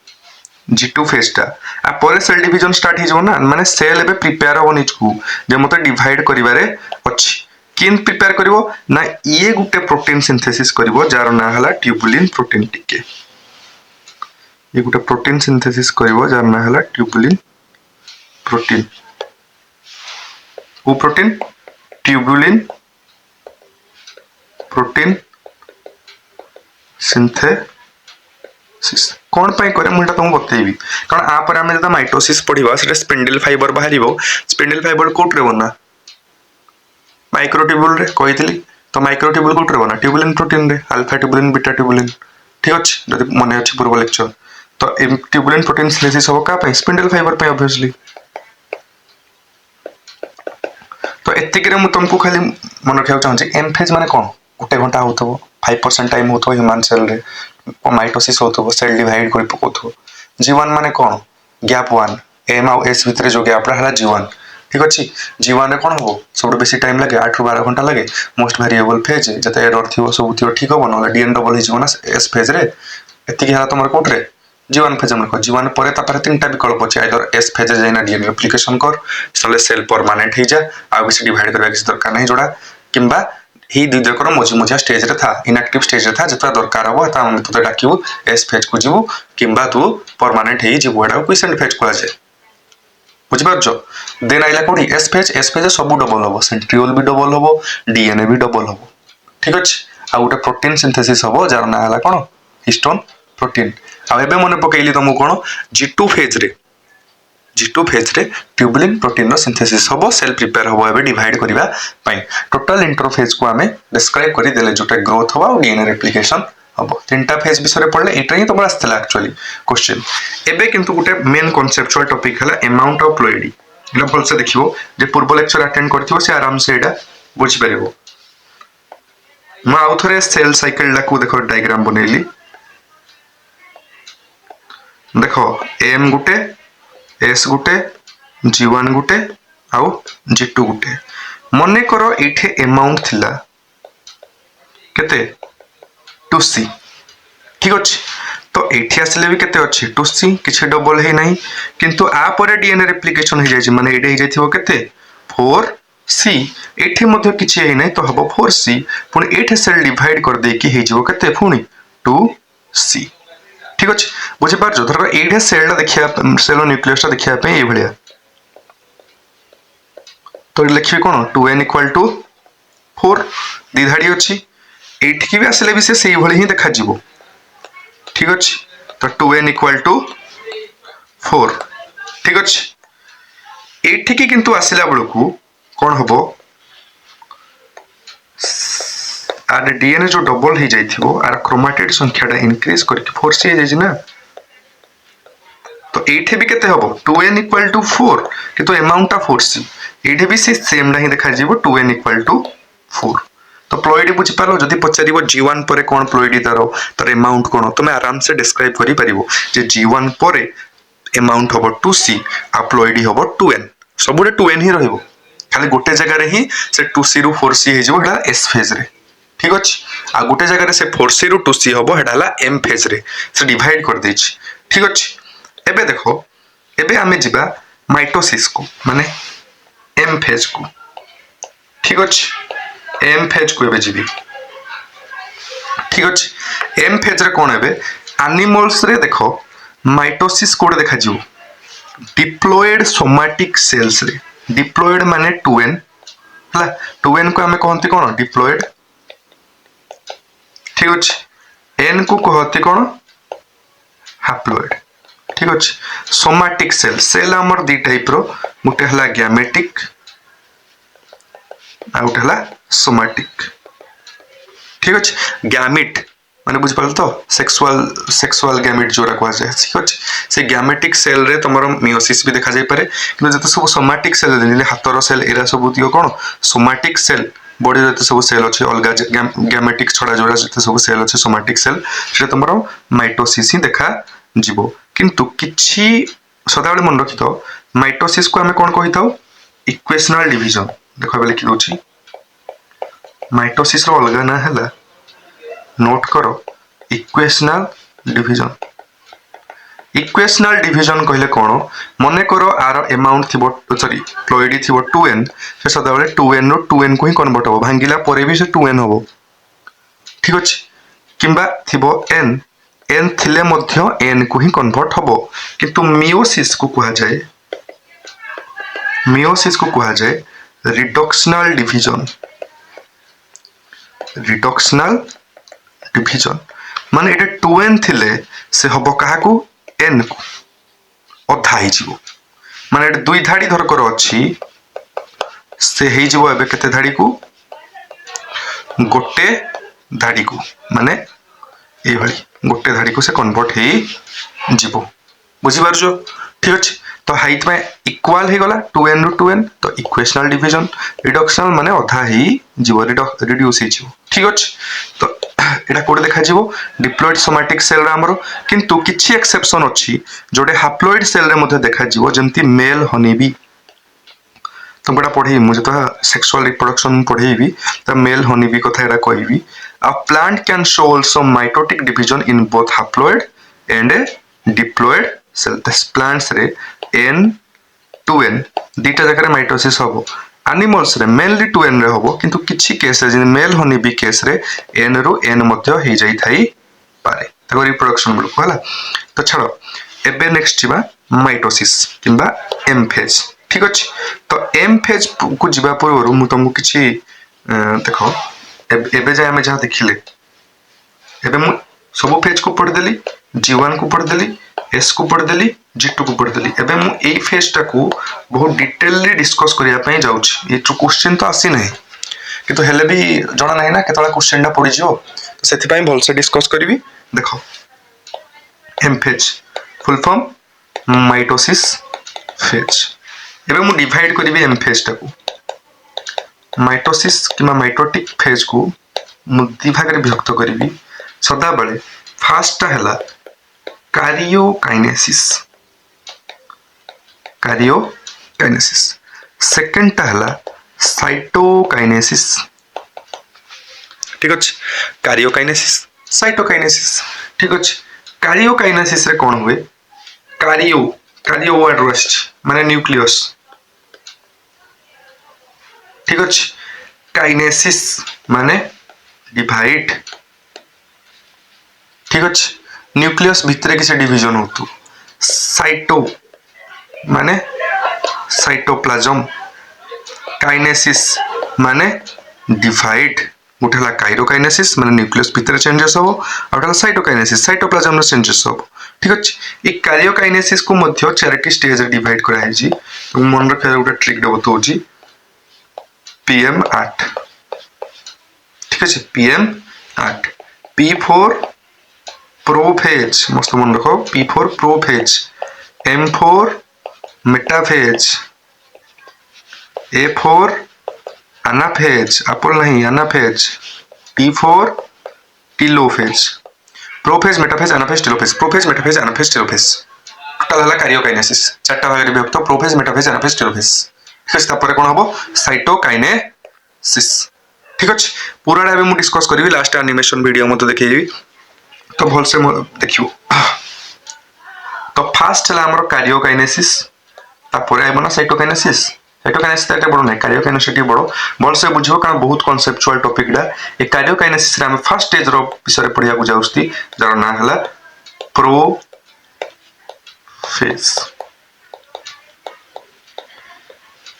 जी2 फेज ता आ परे सेल डिवीजन स्टार्ट हिजो ना माने सेल एबे प्रिपेयर हो निचकू जे मते डिवाइड करिवारे अछि किन प्रिपेयर करिवो ना ये गुटे प्रोटीन सिंथेसिस करिवो जार ना हला ट्यूबुलिन प्रोटीन टिके ये गुटे प्रोटीन सिंथेसिस करिवो जार ना हला ट्यूबुलिन प्रोटीन वो प्रोटीन ट्यूबुलिन प्रोटीन सिंथेसिस कोन पय करे मुटा तुम बतेबी कारण आ पर हमें जदा माइटोसिस पढिबा सेटा स्पिंडल फाइबर बाहरिबो स्पिंडल फाइबर कोट रे बना माइक्रोट्यूबुल रे कहितली तो माइक्रोट्यूबुल कोट रे बना ट्यूबुलिन प्रोटीन रे अल्फा ट्यूबुलिन बीटा ट्यूबुलिन ठीक अछि जदि मने अछि पूर्व लेक्चर तो ट्यूबुलिन प्रोटीन सिंथेसिस हो का पय स्पिंडल फाइबर पे ऑब्वियसली तो एतिक रे मु तुमको खाली मन रखियो चाहू छी एम फेज माने कोन गुटे घंटा होतबो 5% टाइम होतो ह्यूमन सेल रे माइटोसिस होतो सेल डिवाइड कर पकोतो जीवन माने कोन गैप 1 एम और एस भीतर जो गैप रहला जीवन ठीक अछि जीवन रे कोन हो सब बेसी टाइम लागे 8 ରୁ 12 घंटा लागे मोस्ट वेरिएबल फेज जते एरर थिवो सब थिवो ठीक हो न डीएन डबल हिजो ना एस फेज रे एतिक हला तमर कोट रे G1 फेज हम लिखो G1 परे तापर तीनटा विकल्प अछि आइदर S फेज जाइना DNA रेप्लिकेशन कर सले सेल परमानेंट हे जा आ किसी डिवाइड करबा किसी दरकार नहीं जोड़ा किंबा ही दुई जकर मझी मझा स्टेज रे था इनएक्टिव स्टेज रे था जता दरकार हो ता हम तुते डाकिबो S फेज को जीवो किंबा तू परमानेंट हे जीवो एडा क्वेश्चन फेज को आजे बुझि पारछो देन आइला कोडी S फेज सब डबल होबो सेंट्रियोल भी डबल होबो DNA भी डबल होबो ठीक अछि आ उटा प्रोटीन सिंथेसिस होबो जार ना हला कोन हिस्टोन प्रोटीन आ एबे मने पकेइली तुमु कोन G2 फेज रे ट्यूबुलिन प्रोटीन रो सिंथेसिस होबो सेल प्रिपेयर होबो एबे डिवाइड करिबा पई टोटल इंटरफेज को हमें डिस्क्राइब करि देले जोटा ग्रोथ होबा और डीएनए रेप्लिकेशन होबो तीनटा फेज विषय रे पढले एटा ही तमरा आस्तला एक्चुअली क्वेश्चन एबे किंतु गुटे मेन कॉन्सेप्चुअल टॉपिक हला अमाउंट ऑफ प्लॉइडी इला भल से देखिबो जे पूर्व लेक्चर अटेंड करथिबो से आराम से एटा बुझि परिबो म आउथरे सेल साइकिल ला को देखो डायग्राम बनेली देखो एम गुटे एस गुटे G1 गुटे आउ G2 गुटे मने करो एठे अमाउंट थिला केते 2C ठीक अछि तो एठी आसले भी केते अछि 2C किछ डबल हे नाही किंतु आ परे डीएनए रेप्लिकेशन हे जाय माने एडे हे जायथिबो केते 4C एठी मध्ये किछ हे नाही तो हबो 4C पुनी एठी सेल डिवाइड कर दे कि हे जिवो केते पुनी 2C ठीक अछि बुझि पारजो धर एडे सेल देखिया सेल न्यूक्लियस देखिया पे ए भलिया तो लिखिबे कोन 2n = 4 दी धाडी अछि एठी की भी आसले भी से सेही भली ही देखा जिवो ठीक अछि तो 2n = 4 ठीक अछि एठी की किंतु आसिला बळकू कोन हबो आर डीएनए जो डबल हे जाइथिबो आर क्रोमैटिड संख्याटा इंक्रीज करके 4C हे जाय ना तो एठे भी केते हबो 2n = 4 किंतु अमाउंट ऑफ 4C एठे भी से सेम नाही देखा जिवो 2n = 4 तो प्लॉइडी बुझि पालो जदी पचारिबो G1 परे कोन प्लॉइडी तार अमाउंट कोन तमे आराम से डिस्क्राइब करि परिबो जे G1 परे अमाउंट हबो 2C आ प्लॉइडी हबो 2n सबुरे 2n ही रहइबो खाली गोटे जगह रे ही से 2C रु 4C हे जिवो एटा S फेज रे ठीक अछि आ गोटे जगह रे से 4C रु 2C हबो एटा हला M फेज रे से डिवाइड कर देछि ठीक अछि एबे देखो एबे हमें जिबा माइटोसिस को माने M फेज को ठीक अछि M फेज को एबे जिबी ठीक अछि M फेज रे कोन एबे एनिमल्स रे देखो माइटोसिस कोड देखा जिवो डिप्लॉयड सोमैटिक सेल्स रे डिप्लॉयड माने 2n हला 2n को हमें कहंती कोन डिप्लॉयड ठीक अछि n को कहते कोन हैप्लॉयड ठीक अछि सोमैटिक सेल हमर दी टाइप रो गुटे हला गैमेटिक आ गुटे हला सोमैटिक ठीक अछि गैमेट माने बुझ पाल तो सेक्सुअल गैमेट जोरा को जाय ठीक अछि से गैमेटिक सेल रे तमरो मियोसिस भी देखा जाय पारे किंतु जते सब सोमैटिक सेल दिले हातर सेल एरा सब दियो कोन सोमैटिक सेल बॉडी जते सब सेल अछि अलगा गैमेटिक छडा जोरा जते सब सेल अछि सोमैटिक सेल से तमरो माइटोसिस ही देखा जीवो किंतु किछि सदाबेले मन रखितो माइटोसिस को हमें कोन कहिताउ इक्वेशनल डिवीजन देखो बेले कि दोछि माइटोसिस रो अलगा ना हला नोट करो इक्वेशनल डिवीजन कहले कोन मने करो आर अमाउंट थिबो सॉरी प्लॉइडी थिबो 2n से सदाबेले 2n रो 2n को ही कन्वर्ट होबो भांगिला परे भी से 2n होबो ठीक अछि किंबा थिबो n थिले मध्य n को ही कन्वर्ट होबो किंतु मियोसिस को कहा जाय रिडक्शनल डिवीजन माने एटा 2n थिले से हबो काहा को n को अधा ही जीवो माने एटा दुई धाडी धर कर अछि से हे जीवो एबे केते धाडी को गोटे धाडी को माने ए भली गोटे धाडी को से कन्वर्ट हे जीवो बुझि पारजो ठीक अछि तो हाइट में इक्वल हे गला 2n रो 2n तो इक्वेशनल डिवीजन रिडक्शनल माने अधा ही जीवो रिड्यूस हे जीवो ठीक अछि तो एटा कोड देखा जीवो डिप्लॉयड सोमैटिक सेल रे हमरो किंतु किछि एक्सेप्शन अछि जोडे हैप्लॉयड सेल रे मध्ये देखा जीवो जेंति मेल हनीबी तो बड़ा पढी मुझे तो सेक्सुअल रिप्रोडक्शन पढीबी तो मेल हनीबी कथा एटा कहबी a plant can show also mitotic division in both haploid and diploid cell plants रे N2N दीटा जगह माइटोसिस हम एनिमल्स रे मेनली 2N रे हम किंतु किछि केस रे मेल हनी बी केस रे N रु N मध्य हे जाई थाई पारे ताको रिप्रोडक्शन बेलको हला तो छाड़ो एबे नेक्स्ट जिबा माइटोसिस किंबा एम फेज ठीक अछि तो एम फेज को जिबा पूर्व मु तुमको किछि देखो एबे जे हम जहा देखिले एबे मु सब फेज को पढ़ देली G1 को पढ़ देली S को पढ़ देली G2 को पढ़ देली एबे मु एई फेज टा को बहुत डिटेलली डिस्कस करिया पई जाउछि ए क्वेश्चन तो आसी नै किंतु हेले भी जणा नै ना केतला क्वेश्चन ना पड़ी जियो तो सेति पई भल से डिस्कस करबी देखो M phase full form mitosis phase एबे मु डिवाइड करबी एम फेज टा को माइटोसिस किमा माइटोटिक फेज को मु दि भाग रे विभक्त करबी सदा बेले फर्स्ट टा हला कार्योकाइनेसिस सेकंड टा हला साइटोकाइनेसिस ठीक अछि कार्योकाइनेसिस साइटोकाइनेसिस ठीक अछि कार्योकाइनेसिस रे कोन हुए कार्यो वर्ड रस्ट माने न्यूक्लियस ठीक अछि काइनेसिस माने डिवाइड ठीक अछि न्यूक्लियस भितरे किसी डिवीजन होतु साइटो माने साइटोप्लाज्म काइनेसिस माने डिवाइड उठला काइरोकाइनेसिस माने न्यूक्लियस भितरे चेंजेस हो उठला साइटोकाइनेसिस साइटोप्लाज्म नो चेंजेस हो ठीक अछि ए कार्योकाइनेसिस को मध्य चारिटी स्टेज रे डिवाइड करा है जी तो मन रखे उटा ट्रिक दे बतौजी PM8 ठीक अछि PM8 P4 प्रोफेज मस्त मन रखो P4 prophase M4 metaphase A4 anaphase अपोल नहीं anaphase T4 telophase prophase metaphase anaphase telophase prophase metaphase anaphase telophase total हला कार्योकाइनेसिस चारटा भाग रे विभक्त प्रोफेज मेटाफेज एनाफेज टीलोफेज फिर तापर कोन हबो साइटोकाइनेसिस ठीक अछि पूराडा बे मु डिस्कस करबी लास्ट एनिमेशन वीडियो मते देखैबी तो भल से देखियो तो फास्ट है हमर कार्योकाइनेसिस तापर आइबो ना साइटोकाइनेसिस साइटोकाइनेसिस एटा बडो नै कार्योकाइनेसिस टी बडो भल से बुझियो कारण बहुत कॉन्सेप्चुअल टॉपिक डा ए कार्योकाइनेसिस रे हम फर्स्ट स्टेज रो विषय पढिया को जाउस्ती जार ना हला प्रोफेज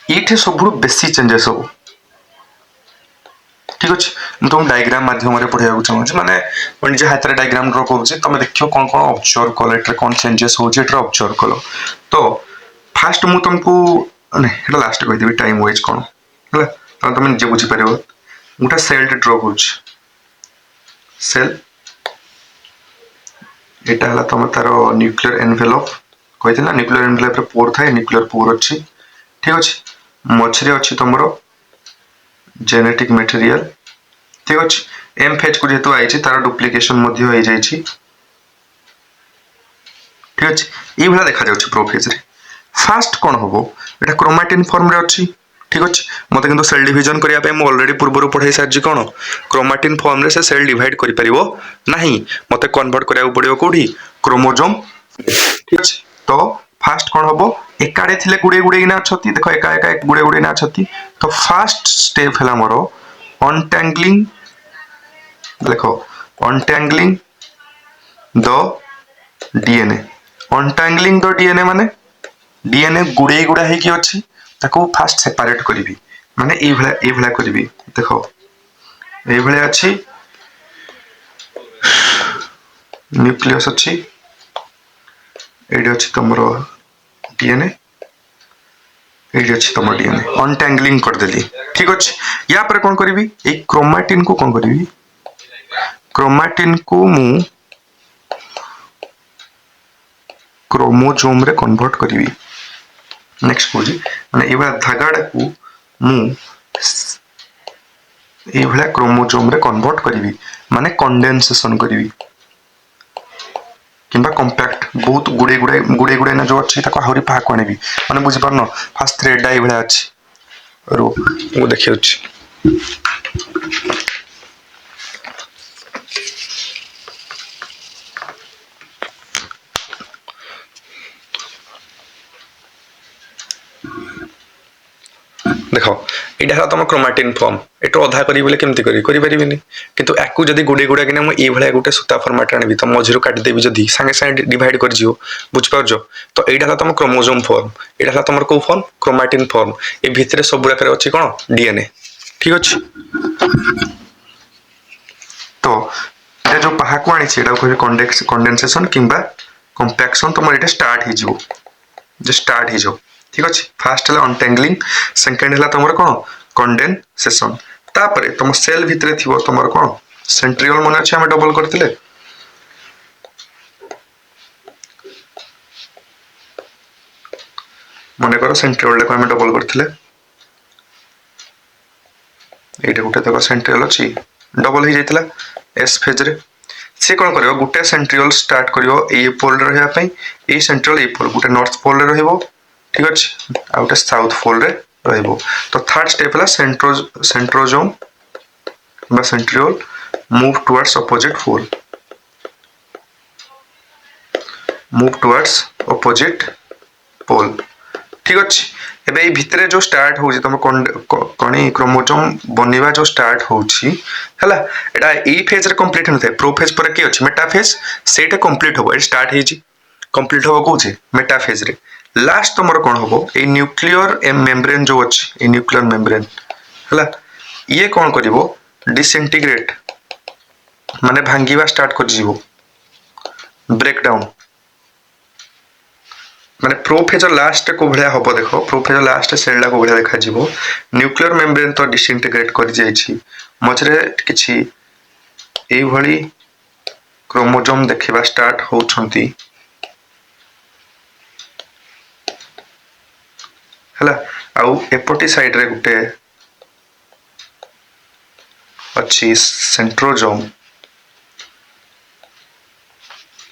इथे सबुरु बेसी चेंजेस हो ठीक अछि म तुम डायग्राम माध्यम रे पढिया को चाहू माने मन जे हाथ रे डायग्राम ड्रा करू छी तमे देखियो कोन कोन ऑब्जर्व कलो एटर कोन चेंजेस हो जे एटर ऑब्जर्व कलो तो फर्स्ट मु तुमको नै एटा लास्ट कहि देबी टाइम वाइज कोन हला त तमे जे बुझी परिबो उटा सेल ड्रा करू छी सेल एटा हला तम तारो न्यूक्लियर एनवेलप कहितला न्यूक्लियर एनवेलप रे पोर थाए न्यूक्लियर पोर अछि ठीक अछि मछरे अछि तमरो जेनेटिक मटेरियल ठीक अछि एम फेज को जेतु आइछि तार डुप्लीकेशन मध्ये होई जाई छी ठीक अछि ई भला देखा जाउछि प्रोफेज रे फर्स्ट कोन होबो एटा क्रोमैटिन फॉर्म रे अछि ठीक अछि मते किंतु सेल डिवीजन करिया पे म ऑलरेडी पूर्वरु पढाई सारजी कोन क्रोमैटिन फॉर्म रे से सेल डिवाइड करि परिबो नाही मते कन्वर्ट करिया पड़ियो कोठी क्रोमोसोम ठीक अछि तो फर्स्ट कोन होबो एकाडे थिले गुडे गुडे ना छथि देखो एका एका गुडे गुडे ना छथि तो फर्स्ट स्टेप हला मोरो अनटैंगलिंग देखो अनटैंगलिंग द डीएनए अनटैंगलिंग द डीएनए माने डीएनए गुडे गुडा हे कि अछि ताको फर्स्ट सेपरेट करबी माने ए भला करबी देखो ए भले अछि न्यूक्लियस अछि एडी अछि तमरो डीएनए एडी अछि तमरो डीएनए अनटैंगलिंग कर देली ठीक अछि या पर कोन करबी ए क्रोमैटिन को कोन करबी क्रोमैटिन को मु क्रोमोसोम रे कन्वर्ट करबी नेक्स्ट बुझी माने एबा धागाडा को मु ए भला क्रोमोसोम रे कन्वर्ट करबी माने कंडेंसेशन करबी किंबा कॉम्पैक्ट बहुत गुडे ना जो अछि ताको हौरी पहा कोनेबी माने बुझी परनो फास्ट थ्रेड डाई भला अछि रो वो देखियो अछि देखो एटा है तुम क्रोमाटिन फॉर्म एटो अधा करी बोले केमती करी परिबिनी किंतु याकू जदी गुडे गुडा किना म ए भलिया गुटे सूता फॉर्मेट आनिबी तो मझिरो काटी देबी जदी संगे संगे डिवाइड कर जियो बुझ पारजो तो एटा है तुम क्रोमोसोम फॉर्म एटा है तुम को फॉर्म क्रोमाटिन फॉर्म ए भितरे सब रकर अछि कोन डीएनए ठीक अछि तो ये जो पहाकु आनी छै एटा को कंडेंसेशन किंबा कंपैक्शन तुम एटा स्टार्ट ही जो जे स्टार्ट ही जो ठीक अछि फर्स्ट हला अनटेंगलिंग सेकंड हला तुमर कोन कंडेंसेशन तापरे तुम सेल भितरे थिबो तुमर कोन सेंट्रियोल मन अछि हम डबल करथिले मने करो सेंट्रियोल को हम डबल करथिले एटा गुटे देखो सेंट्रियोल अछि डबल ही जाइतला एस फेज रे से कोन करियो गुटे सेंट्रियोल स्टार्ट करियो ए पोल रे रहया पई ए सेंट्रियोल ए पोल गुटे नॉर्थ पोल रे रहइबो ठीक अछि आ गुटे साउथ पोल रे रहइबो तो थर्ड स्टेप हला सेंट्रोजोम बा centriole move towards opposite pole ठीक अछि एबे ए भितरे जो स्टार्ट होउची तुम कोनी क्रोमोसोम बनिबा जो स्टार्ट होउची हला एटा ए फेज रे कंप्लीट होते प्रो फेज पर के अछि मेटा फेज सेटा कंप्लीट होबो ए स्टार्ट हेजी कंप्लीट होबो कोचे मेटा फेज रे लास्ट तुमर कोन होबो ए न्यूक्लियर मेम्ब्रेन जो अछि ए न्यूक्लियर मेम्ब्रेन हला ये कोन करिवो डिसइंटीग्रेट माने भांगीबा स्टार्ट कर जीवो ब्रेक डाउन माने प्रोफेज लास्ट को भलिया हबो देखो प्रोफेज लास्ट सेलडा को भलिया देखा जीवो न्यूक्लियर मेम्ब्रेन तो डिसइंटीग्रेट कर जाईछि मझरे किछि एई भली क्रोमोसोम देखिबा स्टार्ट होउछंती हला आउ एपोटी साइड रे गुटे अच्छी सेंट्रोजोम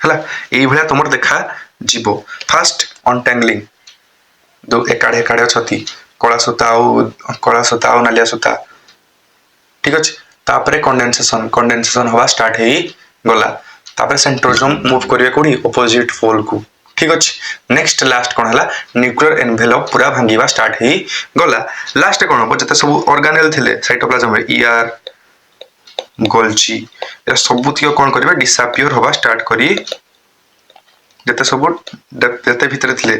हला एई भलिया तुमर देखा जीवो फर्स्ट अनटेंगलिंग दो एकाडे एकाडे छथि कळा सुता आ नालिया सुता ठीक अछि तापरे कंडेंसेशन हवा स्टार्ट हेई गला तापरे सेंट्रोजोम मूव करिवे कोडी ऑपोजिट पोल को ठीक अछि नेक्स्ट लास्ट कोन हला न्यूक्लियर एनवेलप पूरा भांगीबा स्टार्ट हेई गला लास्ट कोन हो जते सब ऑर्गेनेल थिले साइटोप्लाज्म रे ईआर गोल्जी ए सब थियो कोन करिवे डिसअपियर हवा स्टार्ट करी जते सब जते भितरे थिले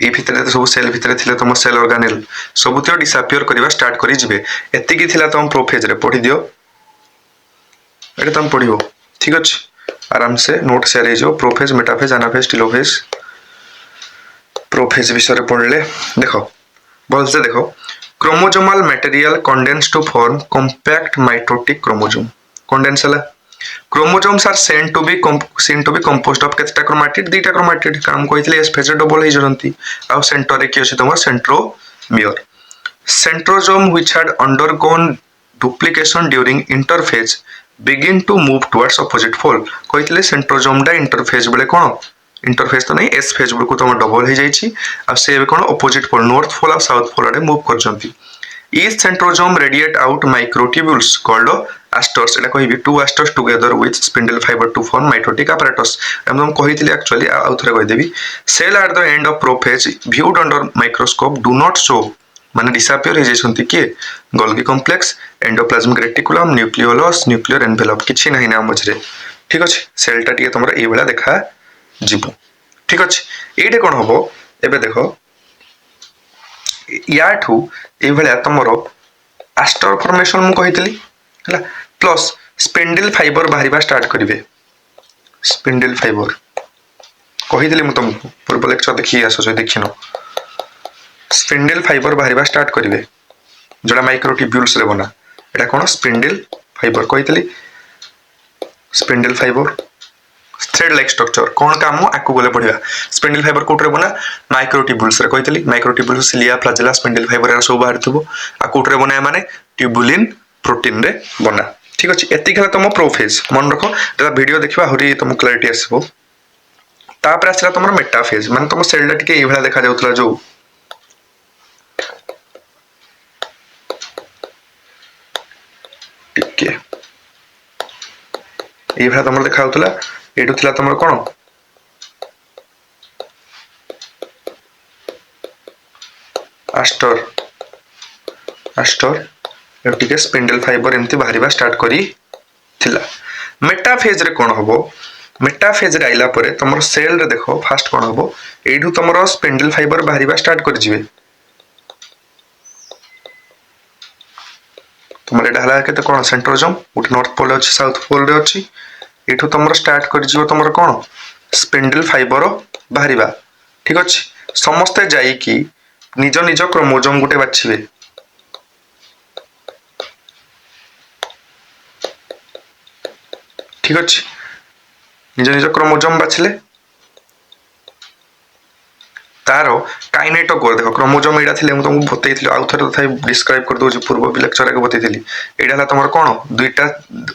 ए भितरे सब सेल भितरे थिले तुम सेल ऑर्गेनेल सब थियो डिसअपियर करिवा स्टार्ट करी जिवे एति की थिला तुम प्रोफेज रे पढी दियो एटा तुम पढिबो ठीक अछि आराम से नोट शेयर हे जो prophase metaphase anaphase telophase prophase विषय रे पढले देखो बोल से देखो chromosomal material condense to form compact mitotic chromosome condense हला chromosomes are seen to be composed of केतटा क्रोमैटिड दीटा क्रोमैटिड काम कहितले एस फेज डबल हे जरंती आ सेंटर रे की अछि तमर centromere centrosome which had undergone duplication during interphase begin to move towards opposite pole कहितले सेंट्रोजोम डा इंटरफेज बेले कोन इंटरफेस तो नहीं एस फेज बेले को तम डबल हे जाईची आ से कोन ऑपोजिट पोल नॉर्थ पोल और साउथ पोल रे move करजंती each centrosome radiate out microtubules called asters Etah कहिबी two asters together with spindle fiber to form mitotic apparatus हम कहितली एक्चुअली आउथरे कहि देबी cell at the end of prophase viewed under microscope do not show माने disappear हे जेसंती के Golgi complex endoplasmic reticulum nucleolus nuclear envelope किछि नाही ना मझरे ठीक अछि cell टा टिके तमरा ए बेला देखा जीवो ठीक अछि एडे कोन हबो एबे देखो याठू ए भलिया तमरो एस्टर फॉर्मेशन मु कहितली हला प्लस स्पिंडल फाइबर बाहरिबा स्टार्ट करिवे स्पिंडल फाइबर कहितली मु तुमको पूर्व लेक्चर देखि आसो जो देखिनो स्पिंडल फाइबर बाहरिबा स्टार्ट करिवे जोडा माइक्रोट्यूब्यूल्स रे बना एटा कोन स्पिंडल फाइबर कहितली spindle fibre thread like structure कोन काम आकु गले पढिबा स्पिंडल फाइबर कोटरे बना माइक्रोट्यूब्यूल्स रे कहितली microtubules cilia flagella spindle fibre रा सब बाहर थबो आ कोटरे बना माने ट्यूबुलिन प्रोटीन रे बना ठीक अछि एति खला तम प्रोफेज मन रखो जेटा वीडियो देखिबा हरि तम क्लैरिटी आसीबो तापर आछला तमर मेटाफेज माने तम सेल डा टिके ए भला देखा जाउतला जो टिके ए भला तमर देखा जाउतला एटु थिला तमर कोन एस्टर आस्टर एटिके स्पिंडल फाइबर एमती बाहरिबा स्टार्ट करी थिला। मेटाफेज रे कोन हबो मेटाफेज रे आइला परे तमर सेल रे देखो फास्ट कोन हबो एठू तमर स्पिंडल फाइबर बाहरिबा स्टार्ट कर जिवे तमर एटा हला केते कोन सेंट्रोजोम उठ नॉर्थ पोल अछि साउथ पोल रे अछि एठू तमर स्टार्ट कर जिवो तमर कोन स्पिंडल फाइबर बाहरिबा ठीक अछि समस्त जाई कि निज निज क्रोमोजोम गुटे बाछिबे ठीक अछि निज निज क्रोमोजोम बाछले तारो काइनेटोकोर देखो क्रोमोजोम एडा थिले हम तुमको बतैथिलो आउ थरे तथाय डिस्क्राइब कर दोछि पूर्व लेक्चर के बतैथिली एडा हला तमर कोन दुईटा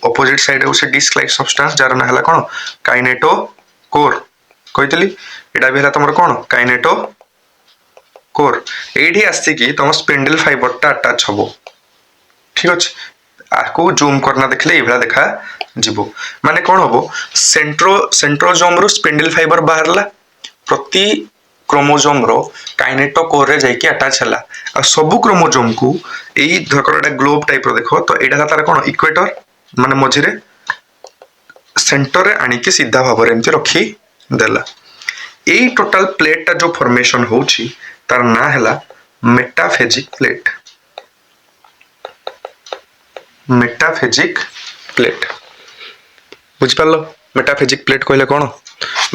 ऑपोजिट साइड रे से डिस्क लाइक सब्सटेंस जार ना हला कोन काइनेटोकोर कहितली एडा भी हला तमर कोन काइनेटोकोर एठी आसी कि तम स्पिंडल फाइबर टा अटैच हबो ठीक अछि आको जूम करना देखले एभला देखा जिवो माने कोन हबो सेंट्रोजोम रो स्पिंडल फाइबर बाहरला प्रति क्रोमोजोम रो काइनेटोकोर रे जाई कि अटैच हला आ सब क्रोमोजोम को एई धरकरडा ग्लोब टाइप रो देखो तो एडा तार कोन इक्वेटर माने मझिरे सेंटर रे आनी कि सीधा भाबर एमति रखी देला एई टोटल प्लेट ता जो फॉर्मेशन होउची तार ना हला मेटाफेजिक प्लेट मेटाफेजिक प्लेट बुझ पालो मेटाफेजिक प्लेट कहले कोन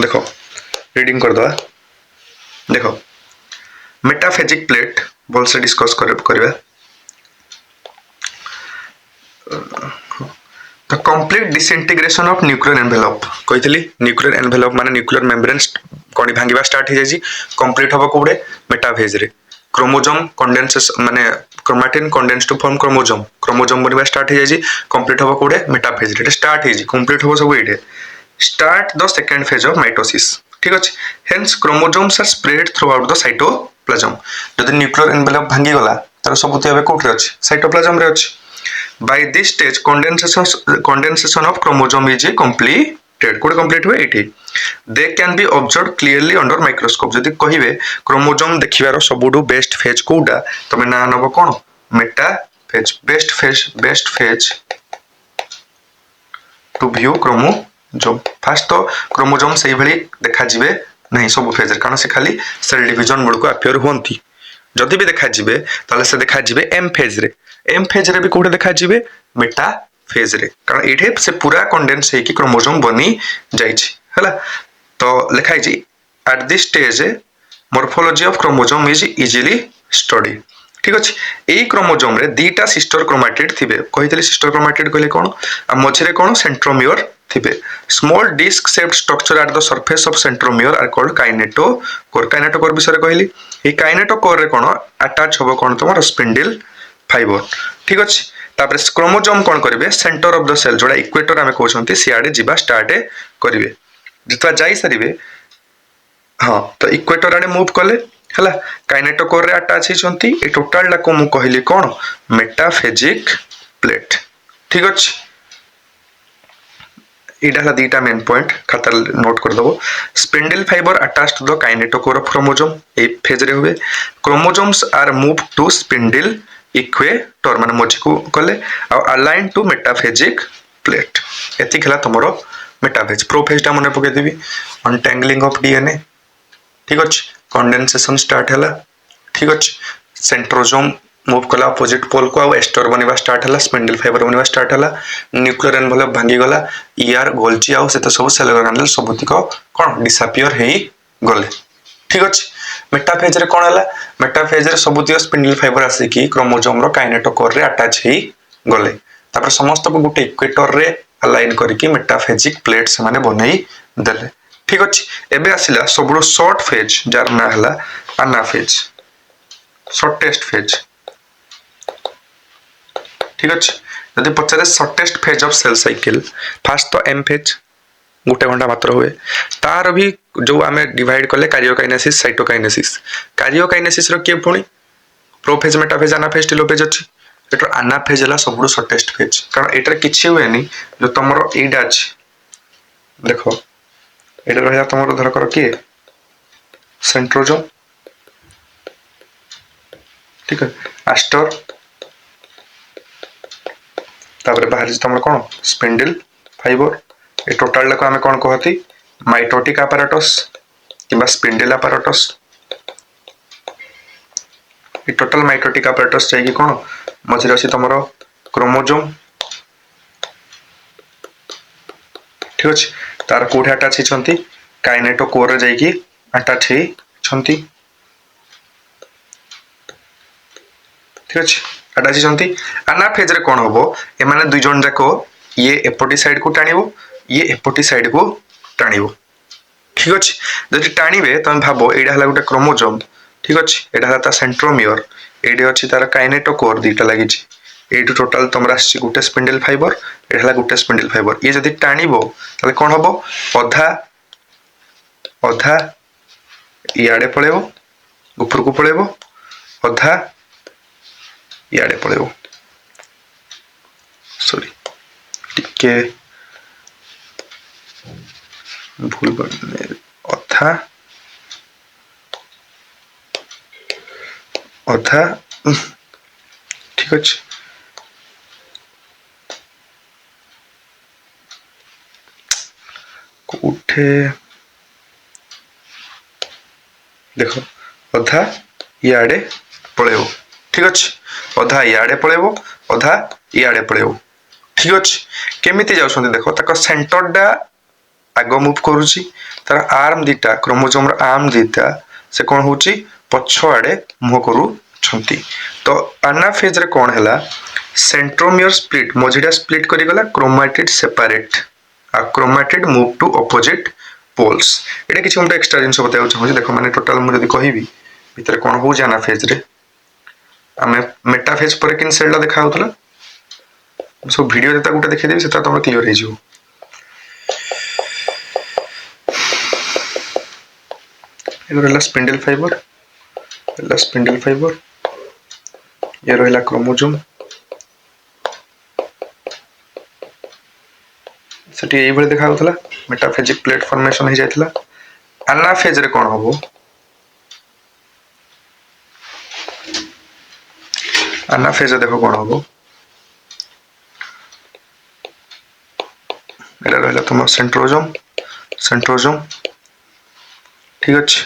देखो रीडिंग कर दवा देखो मेटाफेजिक प्लेट बोल से डिस्कस करबा the complete disintegration of nuclear envelope कहितली न्यूक्लियर एनवेलप माने न्यूक्लियर मेम्ब्रेन कोनी भांगीबा स्टार्ट हो जाई कंप्लीट हबो कोडे मेटाफेज रे क्रोमोजोम कंडेंसेशन माने chromatin condense to form chromosome बनवा स्टार्ट हो जाई कंप्लीट हबो कोडे मेटाफेज रे स्टार्ट हो जाई कंप्लीट हबो सब एटे start the second phase of mitosis ठीक अछि hence chromosomes are spread throughout the cytoplasm जदि न्यूक्लियर एनवेलप भांगी गला तार सबुति हबे कोठ रे अछि साइटोप्लाज्म रे अछि by this stage condensation of chromosome is completed code complete हुए एठी they can be observed clearly under microscope जदि कहिबे क्रोमोजोम देखिबार सबुडू बेस्ट फेज कोडा तमे ना नबो कोन metaphase best phase to view chromosome fast तो क्रोमोजोम सही भली देखा जिवे नहीं सब फेज कारण से खाली सेल डिवीजन मुड़ को अपियर होंती जदि भी देखा जिवे ताले से देखा जिवे एम फेज रे भी कोडे देखा जिवे मेटा फेज रे कारण एठे से पूरा कंडेंस है कि क्रोमोजोम बनी जाई छी हला तो लिखाई जी at this stage morphology of chromosome is easily study ठीक अछि एई क्रोमोजोम रे दीटा सिस्टर क्रोमैटिड थिबे कहितले सिस्टर क्रोमैटिड कहले कोन आ मझरे कोन सेंट्रोमियर थिबे small disc shaped structure at the surface of centromere are called kinetochore विषय कहली ए काइनेटोकोर रे कोन अटैच होबो कोन तमर स्पिंडल फाइबर ठीक अछि तापर क्रोमोजोम कोन करिवे सेंटर ऑफ द सेल जोडा इक्वेटर हमें कहउछंती सियाडे जिबा स्टार्ट करिवे जितवा जाई सरिवे हां तो इक्वेटर आडे मूव कले हला काइनेटोकोर रे अटैच हिचंती ए टोटल ला को मु कहली कोन मेटाफेजिक प्लेट ठीक अछि इडा ला दीटा मेन पॉइंट खाता नोट कर दबो spindle fibre attached to the kinetochore of chromosome ए फेज रे हुए chromosomes are move to spindle equator माने मझी को कले आ अलाइन टू मेटाफेजिक प्लेट एति खला तमरो मेटाफेज प्रोफेज ता मने पके देबी अनटैंगलिंग ऑफ डीएनए ठीक अछि कंडेंसेशन स्टार्ट हला ठीक अछि सेंट्रोजोम मूव कला अपोजिट पोल को आ एस्टर बनिबा स्टार्ट हला स्पिंडल फाइबर बनिबा स्टार्ट हला न्यूक्लियर एनवेलप भांगी गला ईआर गोल्जी आ से तो सब सेल ऑर्गेनेल सबुतिक कोन डिसअपियर हेई गले ठीक अछि मेटाफेज रे कोन हला मेटाफेज रे सबुतिक स्पिंडल फाइबर आसी कि क्रोमोजोम रो काइनेटोकोर रे अटैच हेई गले तापर समस्त को गुटे इक्वेटर रे अलाइन करके मेटाफेजिक प्लेट से माने बनेई देले ठीक अछि एबे आसिला सबरो शॉर्ट फेज जार ना हला एनाफेज शॉर्टेस्ट फेज ठीक अछि यदि पचारे shortest phase of cell cycle fast तो एम फेज गोटे घंटा मात्र हुए तार भी जो आमे डिवाइड करले कार्योकाइनेसिस रो के पुणी प्रोफेज मेटाफेज एनाफेज टेलोफेज अछि एटर एनाफेज हला सबरो शॉर्टेस्ट फेज कारण एटर किछि हुए नि जो तमरो एडा अछि देखो एटा रहया तमरो धर कर के सेंट्रोजोम ठीक है एस्टर तापर बाहर तुम कौन स्पिंडल फाइबर ए टोटाल को आम कौन कहती माइटोटिक आपाराटस कि स्पिंडल आपाराटस ए टोटाल माइटोटिक आपाराटस चाहिए कौन मझे अच्छी तुम क्रोमोजोम ठीक अच्छे तार कौटे आटाच होती काइनेटोकोर जाइए आटाच होती ठीक अच्छे आटाच होती आनाफेज रे कौन हम एमाने दुई जन जाक ये एपटी साइड को टाणिबो ये एपटी साइड को टाणिबो ठीक अच्छे जदि टाणिबे तुम भाव एटा हला गोटे क्रोमोजोम ठीक अच्छे एटा हला ता सेंट्रोमियर एडे अच्छी तार काइनेटोकोर दुईटा लगी एटू टोटाल तुम आसी गोटे स्पिंडल फाइबर एटा हला गोटे स्पिंडल फाइबर ये जदि टाणिबो ताले कौन हम अधा अधा इयाडे पळेबो ऊपर को पळेबो अधा इयाडे पळेबो सॉरी टिके भूल बने अधा अधा ठीक अच्छे उठे देखो अधा इयाडे पळेबो ठीक अच्छे अधा इयाडे पळेबो अधा इयाडे पळेबो ठीक अच्छे केमिति जाउछन्ति देखो ताको सेंटरडा आग मूव करूची तार आर्म दीटा क्रोमोजोम र आर्म दीटा से कौन होची पछ आडे मुह करू छंती तो एनाफेज रे कौन हैला सेंट्रोमियर स्प्लिट मझिडा स्प्लिट करी गला क्रोमैटिड सेपरेट आ chromatid move to opposite poles एटा किछ हमटा एक्स्ट्रा जिंस बताउ चाहू देखो माने टोटल मु जदी कहिबी भितर कौन हो जाना फेज रे आमे मेटाफेज पर किन सेल देखा होतला सो वीडियो देता गुटा देखि देबी सेता तुम क्लियर हे जिवो ये रहला स्पिंडल फाइबर ये रहला क्रोमोजोम सेठी एई भले देखा होतला मेटाफेजिक प्लेट फॉर्मेशन हे जायतला एनाफेज रे कोन हबो एनाफेज देखो कोन हबो एला रहला तुम सेंट्रोजोम ठीक अच्छे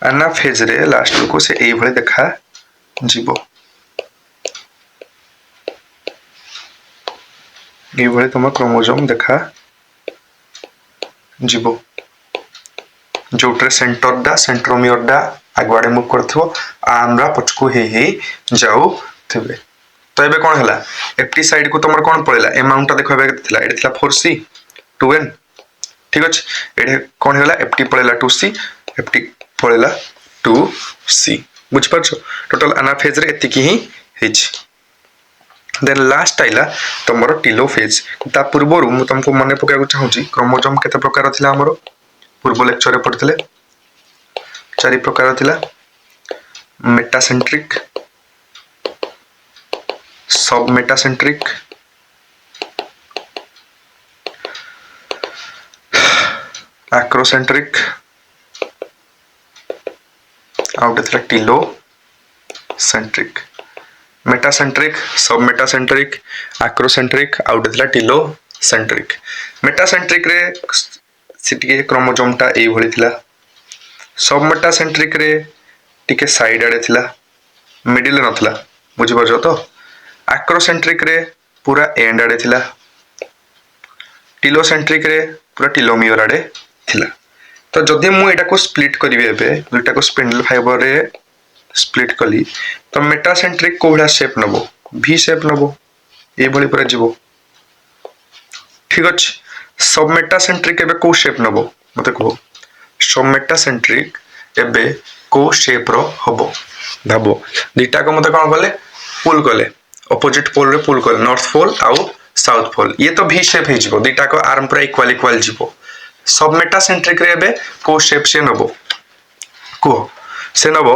एनाफेज रे लास्ट को से एई भले देखा जीवो एई भले तुम क्रोमोजोम देखा जीवो जोट्रे सेंट्रोमियर डा आगवाडे मूव करथिबो आमरा पछको हे जाऊ थिबे तो एबे कोन हला एप्टी साइड को तुमर कोन पळेला अमाउंट ता देखो एबे थिला एडे थिला 4c 2n ठीक अच्छे एडे कौन है एफटी पड़ेला 2c एफटी पड़ेला 2c बुझ परछो टोटल एनाफेज रे एतिकी ही हेच देन लास्ट आइला तमरो टेलोफेज ता पूर्वरु मु तुमको मने पका को चाहूची क्रोमोजोम केते प्रकार थिला हमरो पूर्व लेक्चर रे पढितले 4 प्रकार थिला मेटासेंट्रिक सब मेटासेंट्रिक acrocentric आउट थिला टिलोसेंट्रिक मेटासेंट्रिक सब मेटासेंट्रिक acrocentric आउट थिला टिलोसेंट्रिक मेटासेंट्रिक रे सिटिके क्रोमोजोम टा एई भली थिला सब मेटासेंट्रिक रे टिके साइड आडे थिला मिडिल नथला बुझि परछो तो acrocentric रे पूरा एंड आडे थिला टिलोसेंट्रिक रे पूरा टिलोमियर आडे थिला तो जदि मु एटा को स्प्लिट करिवे एबे दुटा को स्पिंडल फाइबर रे स्प्लिट कली तो मेटासेंट्रिक कोडा शेप नबो v शेप नबो ए भली पूरा जीवो ठीक अछि सब मेटासेंट्रिक एबे को शेप नबो मते को सब मेटासेंट्रिक एबे को शेप रो हबो भाबो दुटा को मते कोन गले पुल गले ऑपोजिट पोल रे पुल गले नॉर्थ पोल आउ साउथ पोल ये तो v शेप हे जीवो दुटा को आर्म पूरा इक्वल जीवो सब मेटासेंट्रिक रे एबे को शेप से नबो को से नबो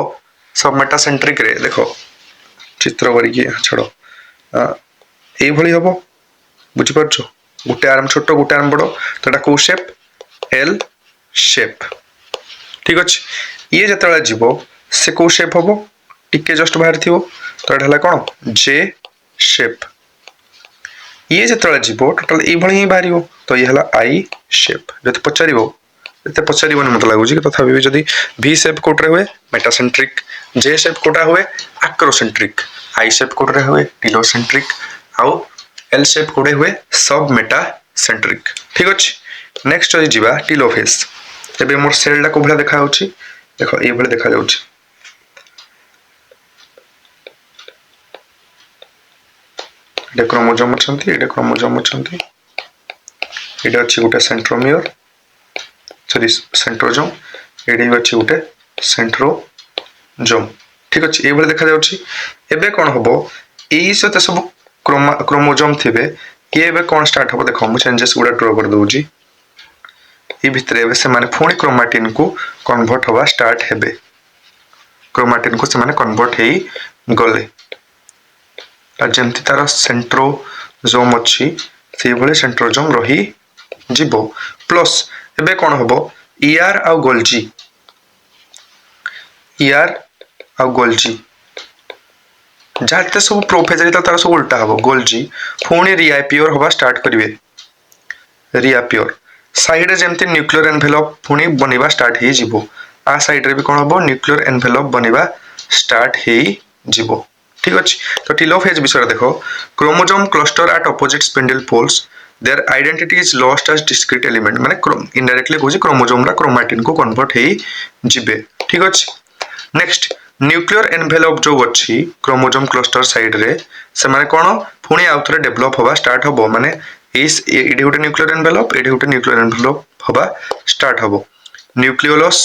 सब मेटासेंट्रिक रे देखो चित्र करी के छड़ो ए भली हबो बुझि परछो गुटे आर्म छोटो गुटे आर्म बड़ो तोटा को शेप एल शेप ठीक अछि ये जतला जीवो से को शेप हबो टिके जस्ट बाहर थी तो एटा हला कौन जे शेप ये जिते जीव टोटाल ये बाहर तो ये हला आई शेप जब पचार एत पचार मत लगुच तथापि भी जदि V शेप कोट्रे हुए मेटासेंट्रिक जे शेप कोटा हुए आक्रोसेंट्रिक आई शेप कोट्रे हुए टिलोसेंट्रिक आउ एल शेप कोटे हुए सब मेटासेंट्रिक ठीक अच्छे नेक्स्ट जदि जीवा टिलोफेस एबे मोर सेलटा को भला देखा होची देखो ये भला देखा जाउची एटा क्रोमोसोम अछंती एटा क्रोमोसोम अछंती एटा अछि गोटे सेंट्रोमियर सॉरी सेंट्रोजोम एडी अछि गोटे सेंट्रोजोम ठीक अछि ए भला देखा जाउची एबे कोन हबो एई सते सब क्रोमोसोम थिबे ये एबे कोन स्टार्ट हबो देखो मु चेंजेस गुडा ड्रा कर दउची ई भितरे एबे से माने फोनी क्रोमाटिन को कन्वर्ट हवा स्टार्ट हेबे क्रोमाटिन को से माने कन्वर्ट हेई गले जेमती तार सेंट्रोजोम अच्छी से भले सेंट्रोजोम रही जीवो प्लस एबे कोन हबो ईआर आ गोल्जी जाते सब प्रोफेज तार सब उल्टा हबो गोल्जी पुणी रिआपियर हवा स्टार्ट करिवे रिआपियर साइड रे जेमती न्यूक्लियर एनवेलप पुणी बनिबा स्टार्ट हेई जीवो आ साइड रे भी कोन हबो न्यूक्लियर एनवेलप बनिबा स्टार्ट हेई जीवो ठीक अच्छे तो टिलोफेज विषय देखो chromosome cluster at opposite spindle poles their identity is lost as discrete element माने इनडायरेक्टली कहूँ क्रोमोसोम रा क्रोमाटिन को कन्वर्ट हेई जिबे ठीक अच्छे नेक्स्ट न्यूक्लियर एनवेलप जो अच्छी क्रोमोसोम क्लस्टर साइड रे से माने कोन पुणी आउ थरे डेवलप हवा स्टार्ट हबो माने एडी गोटे न्यूक्लियर एनवेलप एडी गोटे न्यूक्लियर एनवेलप हवा स्टार्ट हबो न्यूक्लियोलस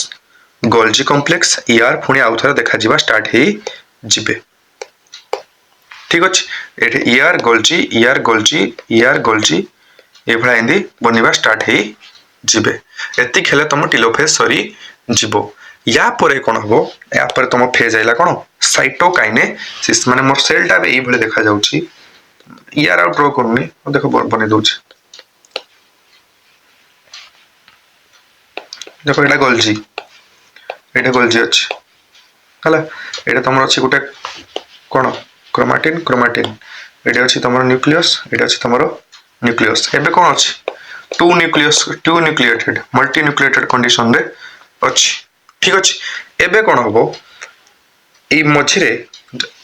गोल्जी कॉम्प्लेक्स ईआर पुणी आउ थरे देखा जिबा स्टार्ट हेई जिबे ठीक अच्छे ये ईआर गोल्जी ये भला एंदी बनिबा स्टार्ट हेई जिबे एतिक हेले तुम टिलोफेज सरी जीवो या परे कोन हबो या परे तुम फेज आइला कोन साइटोकाइनेसिस माने मोर सेलटा बे एई भले देखा जाउची ईआर आउट ड्रा करनी देखो बने दउची देखो एटा गोल्जी अछि हला एटा तुमर अछि गुटे कोन क्रोमाटिन एटा अछि तुमर न्यूक्लियस एटा अछि तुमर न्यूक्लियस एबे कोन अछि two nucleated multi nucleated condition रे अछि ठीक अछि एबे कोन हबो ए मझिरे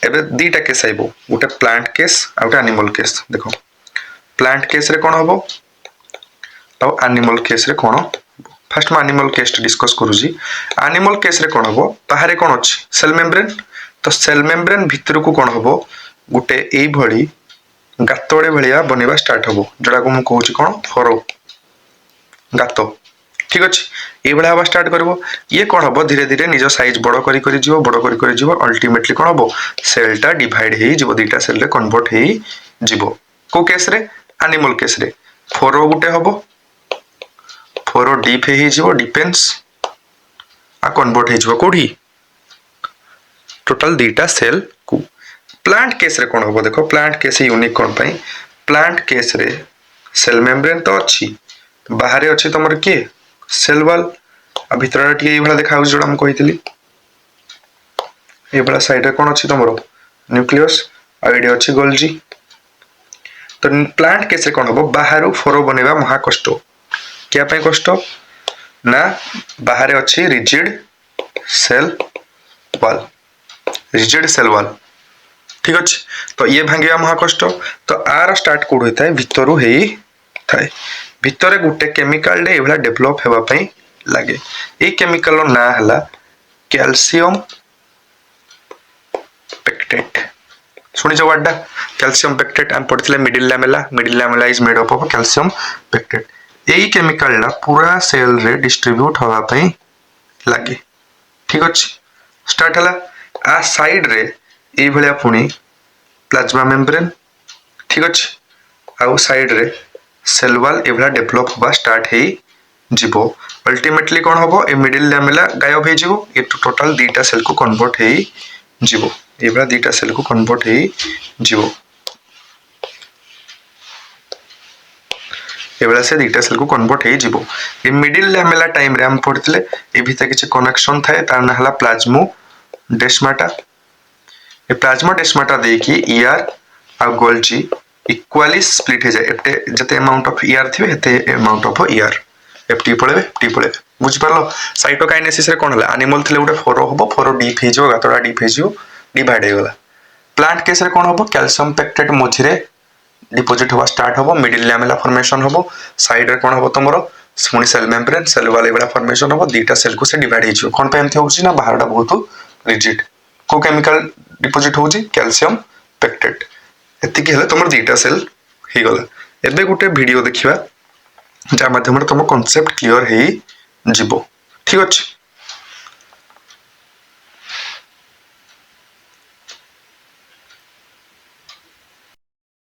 एबे दीटा केस आइबो गोटे प्लांट केस आ गोटे एनिमल केस देखो प्लांट केस रे कोन हबो आ एनिमल केस रे कोन फर्स्ट में एनिमल केस डिस्कस करूजी एनिमल केस रे कोन हबो बाहरे कोन अछि सेल मेम्ब्रेन तो सेल मेम्ब्रेन भितर को कोन हबो गोटे एई भली गातोड़े भलिया बनिबा स्टार्ट हबो जोडा को मु कहूची कोन फरो गातो ठीक अछि ए भलिया हवा स्टार्ट करबो ये कोन हबो धीरे धीरे निज साइज बड़ करी जीवो अल्टीमेटली कोन हबो सेलटा डिवाइड हेई जीवो दीटा सेल रे कन्वर्ट हेई जीवो को केस रे एनिमल केस रे फरो गुटे हबो फरो डीप हेई जीवो डिपेंड्स आ कन्वर्ट हेई जीवो कोठी टोटल दीटा सेल को प्लांट केस रे कोन हबो देखो प्लांट केस यूनिक कोन पई प्लांट केस रे सेल मेम्ब्रेन तो अछि बाहरे अछि तमर के सेल वॉल आ भितर टिके ए भला देखा हो जोडा हम कहितली ए भला साइड रे कोन अछि तमरो न्यूक्लियस आ एडी अछि गोल्जी तो प्लांट केस रे कोन हबो बाहरु फरो बनेबा महा कष्ट क्या पई कष्ट ना बाहरे अछि रिजिड सेल वॉल ठीक अच्छे तो ये भांगे महाकष्ट तो आर स्टार्ट कोड होता है भितरु हेई थाए भितरे गुटे केमिकल डे एभला डेवलप हेबा पई लागे ए केमिकल रो ना हला कैल्शियम पेक्टेट सुनि जो वर्ड कैल्शियम पेक्टेट हम पढ़थिले middle lamella is made up of calcium pectate ए केमिकल ला पूरा सेल रे डिस्ट्रीब्यूट होबा पई लागे ठीक अच्छे स्टार्ट हला आ साइड रे ए भलिया पुनी प्लाज्मा मेम्ब्रेन ठीक अच्छे आउ साइड रे सेल वॉल ए भलिया डेवलप होबा स्टार्ट हेई जीवो अल्टीमेटली कोन हबो ए मिडिल लैमेला गायब हेई जीवो ए टोटल दीटा सेल को कन्वर्ट हेई जीवो ए भलिया दीटा सेल को कन्वर्ट हेई जीवो ए भलिया से दीटा सेल को कन्वर्ट हेई जीवो ए मिडिल लैमेला टाइम रे हम पढ़थिले ए भितर किछ कनेक्शन थाए तार ना हला प्लाज्मो डेस्माटा ए प्लाज्माडेस्माटा देकी ईआर आ गोल्जी इक्वाली स्प्लिट हो जाए एटे जते अमाउंट ऑफ ईआर थिबे हेते अमाउंट ऑफ ईआर एफटी पळेबे बुझ पारलो साइटोकाइनेसिस रे कोन हला एनिमल थिले उडे फोरो हबो फोरो डीप हे जो गातडा डीप हे जो डिवाइड हे गला प्लांट केस रे कोन हबो कैल्शियम पेक्टेट मझिरे डिपोजिट होवा स्टार्ट होबो मिडिल लैमेला फॉर्मेशन होबो साइड रे कोन होबो तमरो पुणी सेल मेम्ब्रेन सेल वाले बड़ा फॉर्मेशन होबो दीटा सेल को से डिवाइड हे जो कोन पे एमथि होउची ना बाहरडा बहुत रिजिड को केमिकल डिपोजिट होउची कैल्शियम पेक्टेट एतिकी हेले तमर दीटा सेल हे गला एबे गुटे वीडियो देखिबा जा माध्यम तुम कॉन्सेप्ट क्लियर हे जिवो ठीक अछि।